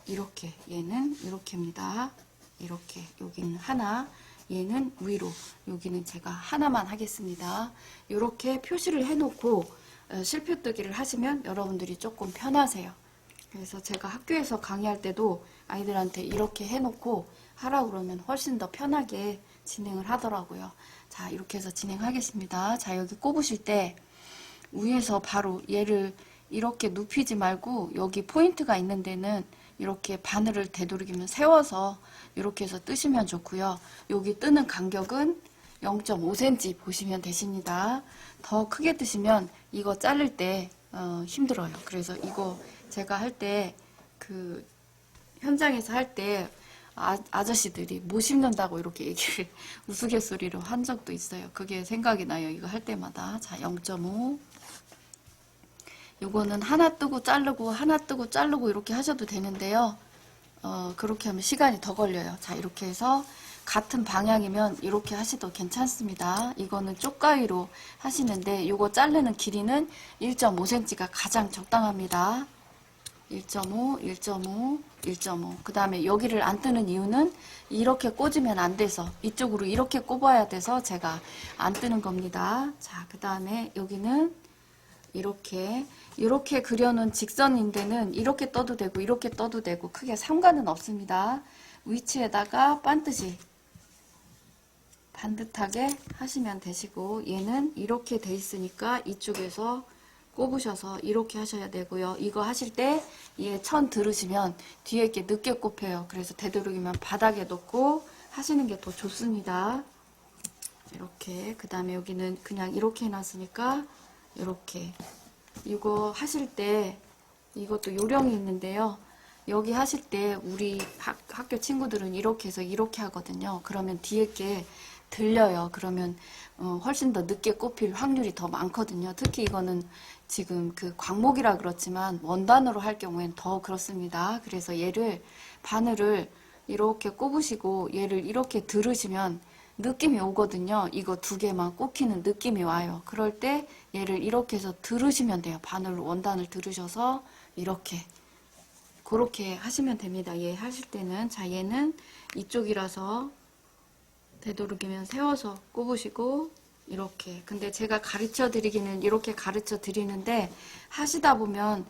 이렇게, 얘는 이렇게입니다. 이렇게, 여기는 하나, 얘는 위로, 여기는 제가 하나만 하겠습니다. 이렇게 표시를 해놓고 실표뜨기를 하시면 여러분들이 조금 편하세요. 그래서 제가 학교에서 강의할 때도 아이들한테 이렇게 해놓고 하라고 그러면 훨씬 더 편하게 진행을 하더라고요. 자, 이렇게 해서 진행하겠습니다. 자, 여기 꼽으실 때 위에서 바로 얘를 이렇게 눕히지 말고 여기 포인트가 있는 데는 이렇게 바늘을 되도록이면 세워서 이렇게 해서 뜨시면 좋고요. 여기 뜨는 간격은 0.5cm 보시면 되십니다. 더 크게 뜨시면 이거 자를 때 힘들어요. 그래서 이거 제가 할 때 그 현장에서 할 때 아저씨들이 못 심는다고 이렇게 얘기를 우스갯소리로 한 적도 있어요. 그게 생각이 나요. 이거 할 때마다. 자, 0.5 요거는 하나 뜨고 자르고 하나 뜨고 자르고 이렇게 하셔도 되는데요. 그렇게 하면 시간이 더 걸려요. 자, 이렇게 해서 같은 방향이면 이렇게 하셔도 괜찮습니다. 이거는 쪽가위로 하시는데 요거 자르는 길이는 1.5cm가 가장 적당합니다. 1.5, 1.5, 1.5. 그 다음에 여기를 안 뜨는 이유는 이렇게 꽂으면 안 돼서, 이쪽으로 이렇게 꼽아야 돼서 제가 안 뜨는 겁니다. 자, 그 다음에 여기는 이렇게 그려놓은 직선인데는 이렇게 떠도 되고 이렇게 떠도 되고 크게 상관은 없습니다. 위치에다가 반듯하게 하시면 되시고, 얘는 이렇게 돼 있으니까 이쪽에서 꼽으셔서 이렇게 하셔야 되고요. 이거 하실 때 얘 천 들으시면 뒤에 이렇게 늦게 꼽혀요. 그래서 되도록이면 바닥에 놓고 하시는 게 더 좋습니다. 이렇게. 그 다음에 여기는 그냥 이렇게 해놨으니까 이렇게. 이거 하실 때 이것도 요령이 있는데요. 여기 하실 때 우리 학교 친구들은 이렇게 해서 이렇게 하거든요. 그러면 뒤에 게 들려요. 그러면 훨씬 더 늦게 꼽힐 확률이 더 많거든요. 특히 이거는 지금 그 광목이라 그렇지만 원단으로 할 경우엔 더 그렇습니다. 그래서 얘를 바늘을 이렇게 꼽으시고 얘를 이렇게 들으시면 느낌이 오거든요. 이거 두 개만 꽂히는 느낌이 와요. 그럴 때 얘를 이렇게 해서 들으시면 돼요. 바늘로 원단을 들으셔서 이렇게 그렇게 하시면 됩니다. 얘 하실 때는. 자, 얘는 이쪽이라서 되도록이면 세워서 꼽으시고 이렇게. 근데 제가 가르쳐 드리기는 이렇게 가르쳐 드리는데 하시다 보면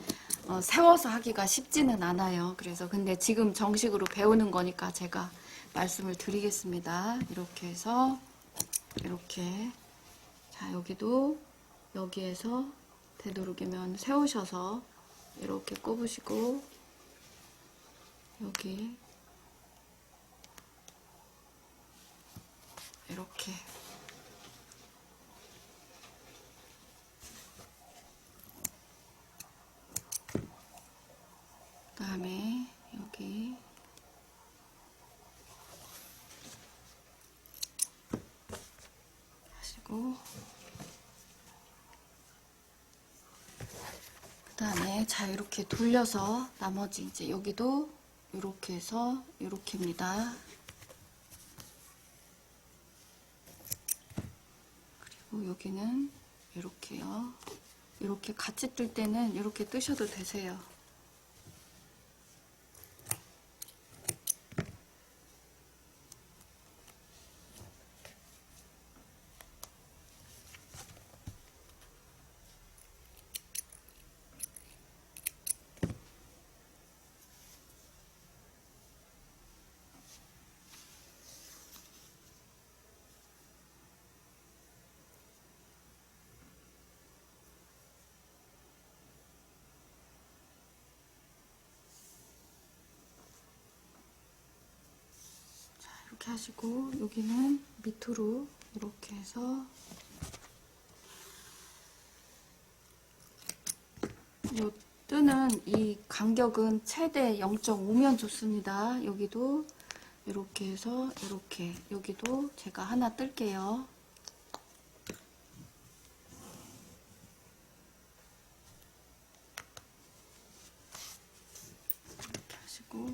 세워서 하기가 쉽지는 않아요. 그래서 근데 지금 정식으로 배우는 거니까 제가 말씀을 드리겠습니다. 이렇게 해서 이렇게. 자, 여기도 여기에서 되도록이면 세우셔서 이렇게 꼽으시고 여기 이렇게 그 다음에 여기 하시고 그 다음에 자 이렇게 돌려서 나머지 이제 여기도 이렇게 해서 이렇게입니다. 그리고 여기는 이렇게요. 이렇게 같이 뜰 때는 이렇게 뜨셔도 되세요. 이렇게 하시고 여기는 밑으로 이렇게 해서 요 뜨는 이 간격은 최대 0.5면 좋습니다. 여기도 이렇게 해서 이렇게 여기도 제가 하나 뜰게요. 이렇게 하시고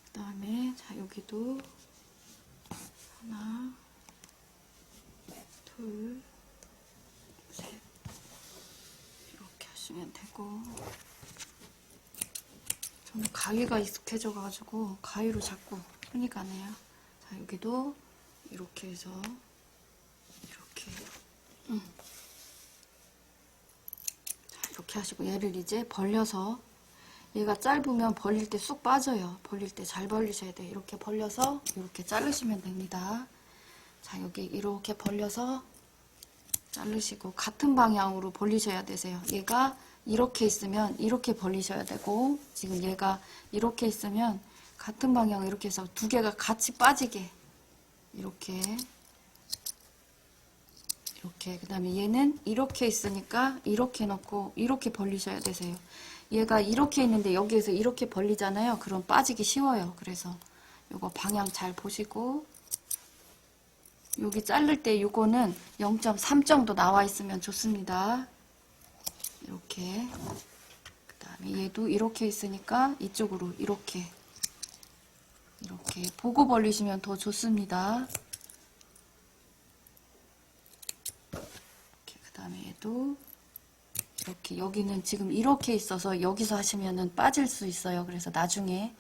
그 다음에 자 여기도 하나 둘 셋 이렇게 하시면 되고 저는 가위가 익숙해져 가지고 가위로 자꾸 손이 가네요. 자 여기도 이렇게 해서 이렇게 자 이렇게 하시고 얘를 이제 벌려서 얘가 짧으면 벌릴 때 쑥 빠져요. 벌릴 때 잘 벌리셔야 돼요. 이렇게 벌려서 이렇게 자르시면 됩니다. 자 여기 이렇게 벌려서 자르시고 같은 방향으로 벌리셔야 되세요. 얘가 이렇게 있으면 이렇게 벌리셔야 되고 지금 얘가 이렇게 있으면 같은 방향 이렇게 해서 두 개가 같이 빠지게 이렇게 그 다음에 얘는 이렇게 있으니까 이렇게 넣고 이렇게 벌리셔야 되세요. 얘가 이렇게 있는데 여기에서 이렇게 벌리잖아요. 그럼 빠지기 쉬워요. 그래서 요거 방향 잘 보시고 여기 자를 때 요거는 0.3 정도 나와 있으면 좋습니다. 이렇게 그 다음에 얘도 이렇게 있으니까 이쪽으로 이렇게 보고 벌리시면 더 좋습니다. 다음에 얘도 이렇게, 여기는 지금 이렇게 있어서 여기서 하시면은 빠질 수 있어요. 그래서 나중에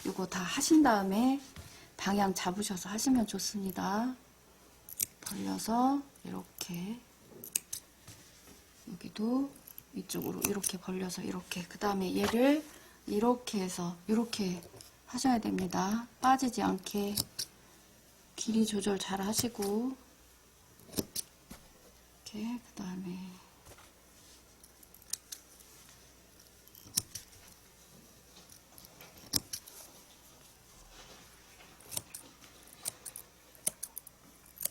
이거 다 하신 다음에 방향 잡으셔서 하시면 좋습니다. 벌려서 이렇게, 여기도 이쪽으로 이렇게 벌려서 이렇게, 그 다음에 얘를 이렇게 해서 이렇게 하셔야 됩니다. 빠지지 않게 길이 조절 잘 하시고, 이렇게, 그 다음에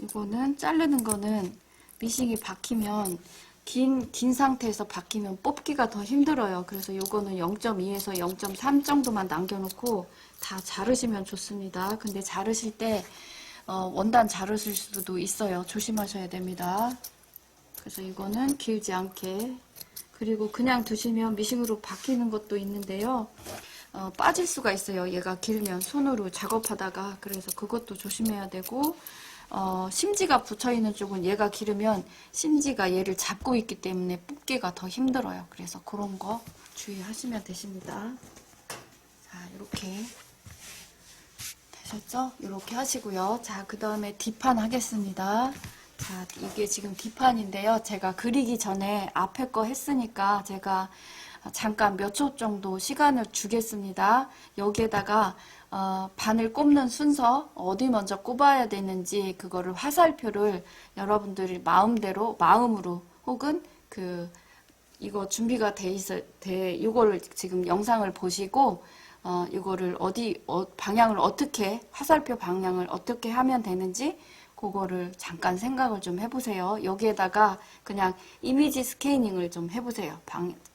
이거는 자르는 거는 미싱이 박히면 긴 상태에서 박히면 뽑기가 더 힘들어요. 그래서 이거는 0.2에서 0.3 정도만 남겨놓고 다 자르시면 좋습니다. 근데 자르실 때 원단 자르실 수도 있어요. 조심하셔야 됩니다. 그래서 이거는 길지 않게, 그리고 그냥 두시면 미싱으로 박히는 것도 있는데요. 빠질 수가 있어요. 얘가 길면 손으로 작업하다가. 그래서 그것도 조심해야 되고, 심지가 붙어있는 쪽은 얘가 길으면 심지가 얘를 잡고 있기 때문에 뽑기가 더 힘들어요. 그래서 그런 거 주의하시면 되십니다. 자, 이렇게 되셨죠? 이렇게 하시고요. 자, 그 다음에 뒷판 하겠습니다. 자, 이게 지금 뒷판인데요. 제가 그리기 전에 앞에 거 했으니까 제가 잠깐 몇 초 정도 시간을 주겠습니다. 여기에다가 바늘 꼽는 순서 어디 먼저 꼽아야 되는지 그거를 화살표를 여러분들이 마음으로 혹은 이거 준비가 이거를 지금 영상을 보시고 이거를 방향을 화살표 방향을 어떻게 하면 되는지 그거를 잠깐 생각을 좀 해보세요. 여기에다가 그냥 이미지 스캐닝을 좀 해보세요.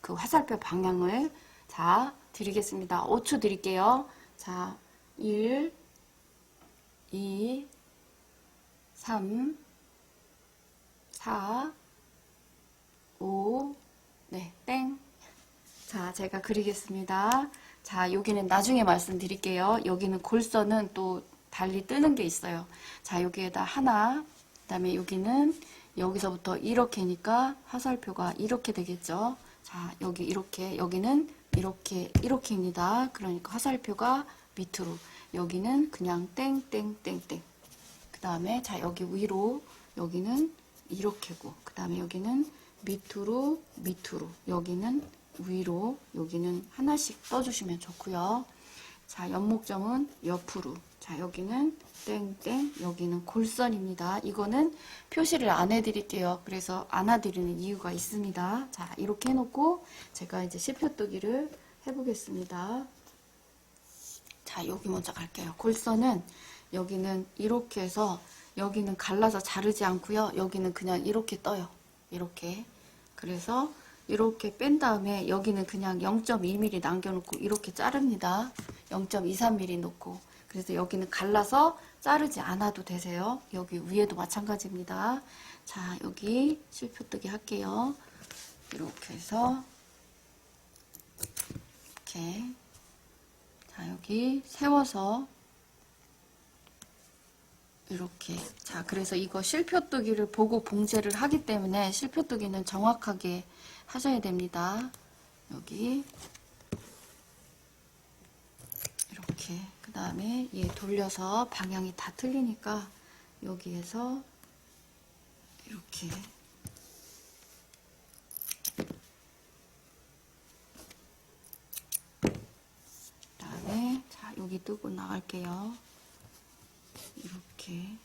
그 화살표 방향을. 자, 드리겠습니다. 5초 드릴게요. 자, 1, 2, 3, 4, 5, 네, 땡. 자, 제가 그리겠습니다. 자, 여기는 나중에 말씀드릴게요. 여기는 골선은 또 달리 뜨는 게 있어요. 자, 여기에다 하나, 그 다음에 여기는 여기서부터 이렇게니까 화살표가 이렇게 되겠죠. 자, 여기 이렇게, 여기는 이렇게입니다. 그러니까 화살표가 밑으로, 여기는 그냥 땡땡땡땡. 그 다음에 자, 여기 위로, 여기는 이렇게고, 그 다음에 여기는 밑으로, 여기는 위로, 여기는 하나씩 떠주시면 좋고요. 자, 연목점은 옆으로. 자, 여기는 땡땡, 여기는 골선입니다. 이거는 표시를 안 해드릴게요. 그래서 안 해드리는 이유가 있습니다. 자, 이렇게 해놓고 제가 이제 실표뜨기를 해보겠습니다. 자, 여기 먼저 갈게요. 골선은 여기는 이렇게 해서 여기는 갈라서 자르지 않고요. 여기는 그냥 이렇게 떠요. 이렇게. 그래서 이렇게 뺀 다음에 여기는 그냥 0.2mm 남겨놓고 이렇게 자릅니다. 0.23mm 놓고. 그래서 여기는 갈라서 자르지 않아도 되세요. 여기 위에도 마찬가지입니다. 자, 여기 실표뜨기 할게요. 이렇게 해서 이렇게. 자, 여기 세워서 이렇게. 자, 그래서 이거 실표뜨기를 보고 봉제를 하기 때문에 실표뜨기는 정확하게 하셔야 됩니다. 여기 이렇게. 그 다음에 얘 돌려서 방향이 다 틀리니까 여기에서 이렇게. 그 다음에 자, 여기 뜨고 나갈게요. 이렇게.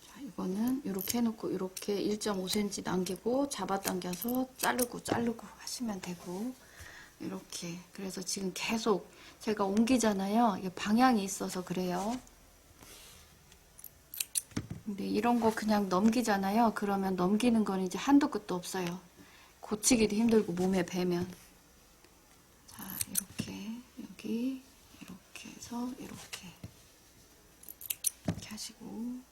자, 이거는 이렇게 해놓고 이렇게 1.5cm 남기고 잡아당겨서 자르고 하시면 되고, 이렇게. 그래서 지금 계속 제가 옮기잖아요. 이게 방향이 있어서 그래요. 근데 이런 거 그냥 넘기잖아요. 그러면 넘기는 건 이제 한도 끝도 없어요. 고치기도 힘들고 몸에 배면. 자, 이렇게 여기 이렇게 해서 이렇게 하시고,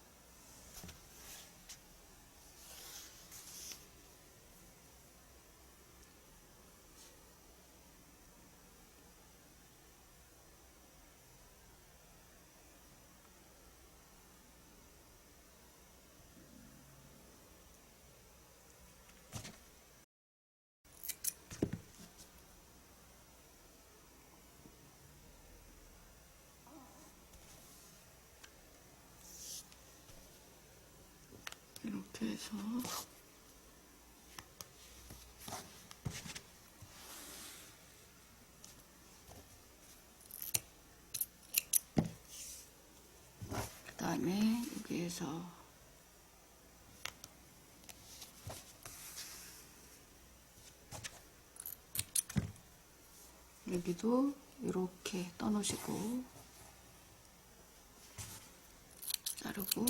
해서 그 다음에 여기에서 여기도 이렇게 떠놓으시고 자르고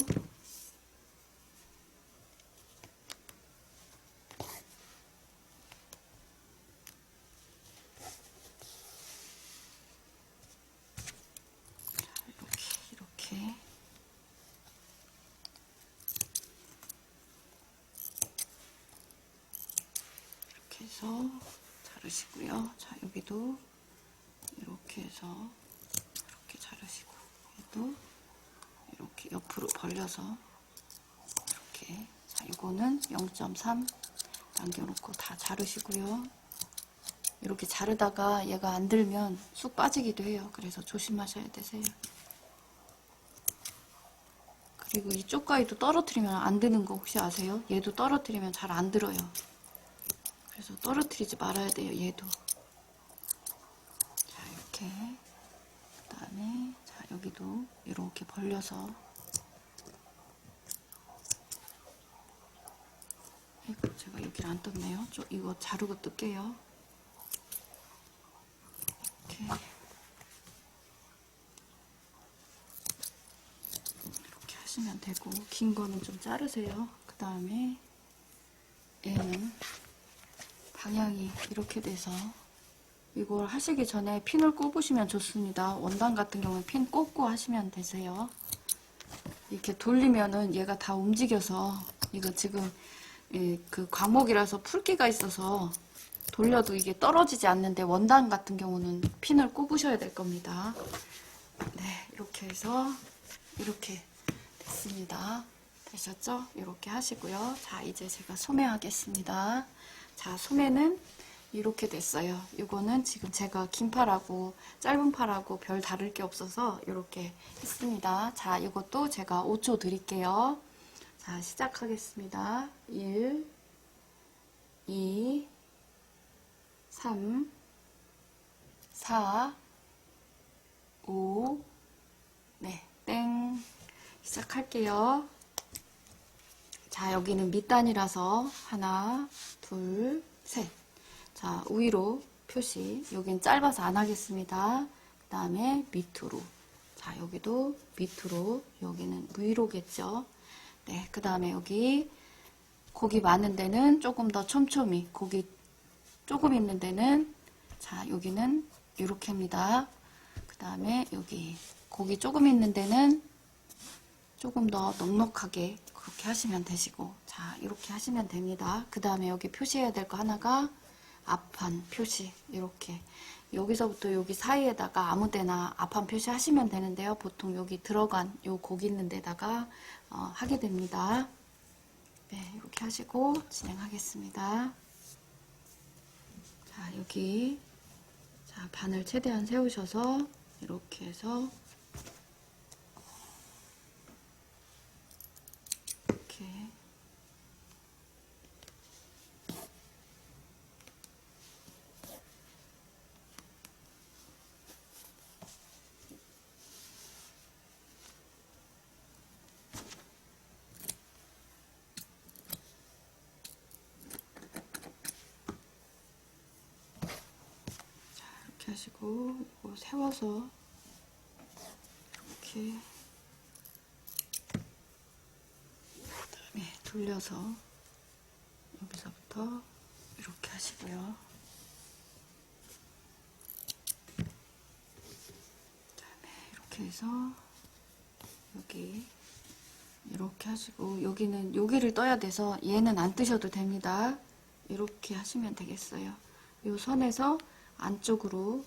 이렇게 해서 자르시고요. 자, 여기도 이렇게 해서 이렇게 자르시고, 얘도 이렇게 옆으로 벌려서 이렇게. 자, 이거는 0.3 남겨놓고 다 자르시고요. 이렇게 자르다가 얘가 안 들면 쑥 빠지기도 해요. 그래서 조심하셔야 되세요. 그리고 이 쪽가위도 떨어뜨리면 안 드는 거 혹시 아세요? 얘도 떨어뜨리면 잘 안 들어요. 그래서 떨어뜨리지 말아야 돼요, 얘도. 자, 이렇게. 그 다음에, 자, 여기도 이렇게 벌려서. 아이고, 제가 여기를 안 떴네요. 이거 자르고 뜰게요. 이렇게. 이렇게 하시면 되고, 긴 거는 좀 자르세요. 그 다음에, 얘는 방향이 이렇게 돼서 이걸 하시기 전에 핀을 꼽으시면 좋습니다. 원단 같은 경우는 핀 꼽고 하시면 되세요. 이렇게 돌리면은 얘가 다 움직여서 이거 지금 그 광목이라서 풀기가 있어서 돌려도 이게 떨어지지 않는데 원단 같은 경우는 핀을 꼽으셔야 될 겁니다. 네, 이렇게 해서 이렇게 됐습니다. 되셨죠? 이렇게 하시고요. 자, 이제 제가 소매하겠습니다. 자, 소매는 이렇게 됐어요. 이거는 지금 제가 긴 팔하고 짧은 팔하고 별 다를 게 없어서 이렇게 했습니다. 자, 이것도 제가 5초 드릴게요. 자, 시작하겠습니다. 1, 2, 3, 4, 5, 네, 땡. 시작할게요. 자, 여기는 밑단이라서 하나, 둘, 셋. 자, 위로 표시. 여긴 짧아서 안 하겠습니다. 그 다음에 밑으로. 자, 여기도 밑으로. 여기는 위로겠죠. 네, 그 다음에 여기 고기 많은 데는 조금 더 촘촘히. 고기 조금 있는 데는, 자, 여기는 이렇게 합니다. 그 다음에 여기 고기 조금 있는 데는 조금 더 넉넉하게 그렇게 하시면 되시고, 자, 이렇게 하시면 됩니다. 그 다음에 여기 표시해야 될 거 하나가 앞판 표시. 이렇게 여기서부터 여기 사이에다가 아무데나 앞판 표시 하시면 되는데요. 보통 여기 들어간 요 고기 있는 데다가 하게 됩니다. 네, 이렇게 하시고 진행하겠습니다. 자, 여기 자, 반을 최대한 세우셔서 이렇게 해서 이렇게 하시고 이거 세워서 이렇게 그다음에 돌려서 여기서부터 이렇게 하시고요. 그다음에 이렇게 해서 여기 이렇게 하시고 여기는 여기를 떠야 돼서 얘는 안 뜨셔도 됩니다. 이렇게 하시면 되겠어요. 이 선에서 안쪽으로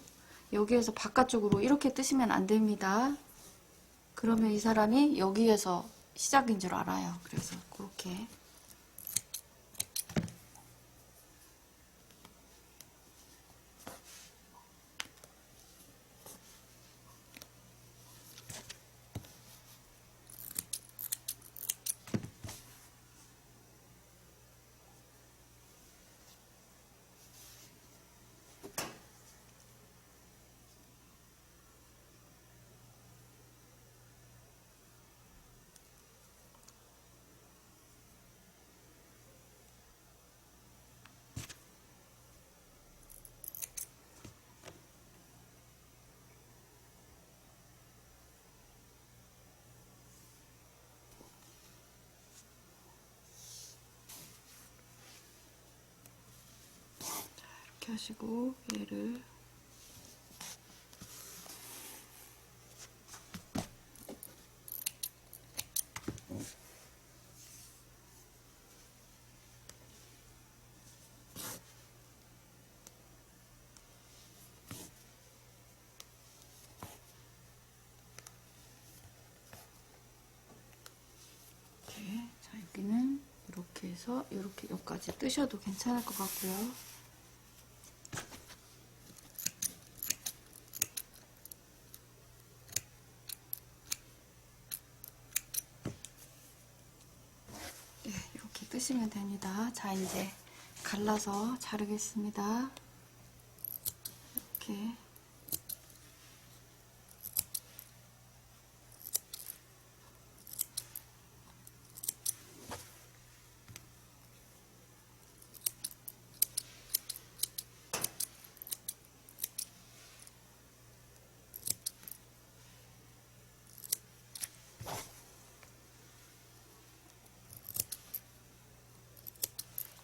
여기에서 바깥쪽으로 이렇게 뜨시면 안 됩니다. 그러면 이 사람이 여기에서 시작인 줄 알아요. 그래서 그렇게 이렇게 하시고 얘를 이렇게. 자, 여기는 이렇게 해서 이렇게 여기까지 뜨셔도 괜찮을 것 같고요. 네, 이렇게 뜨시면 됩니다. 자, 이제 갈라서 자르겠습니다. 이렇게.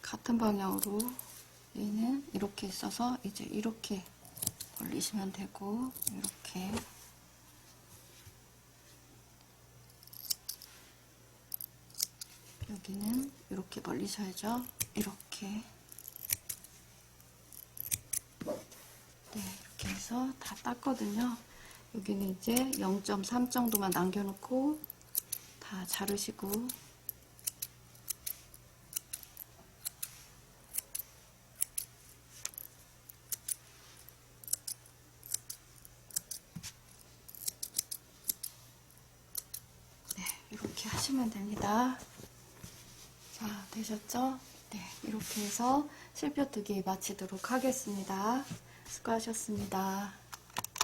같은 방향으로 얘는 이렇게 있어서 이제 이렇게 벌리시면 되고, 이렇게 여기는 이렇게 벌리셔야죠. 이렇게. 네, 이렇게 해서 다 땄거든요. 여기는 이제 0.3 정도만 남겨놓고 다 자르시고, 네, 이렇게 하시면 됩니다. 자, 되셨죠? 네, 이렇게 해서 실뼈뜨기 마치도록 하겠습니다. 수고하셨습니다.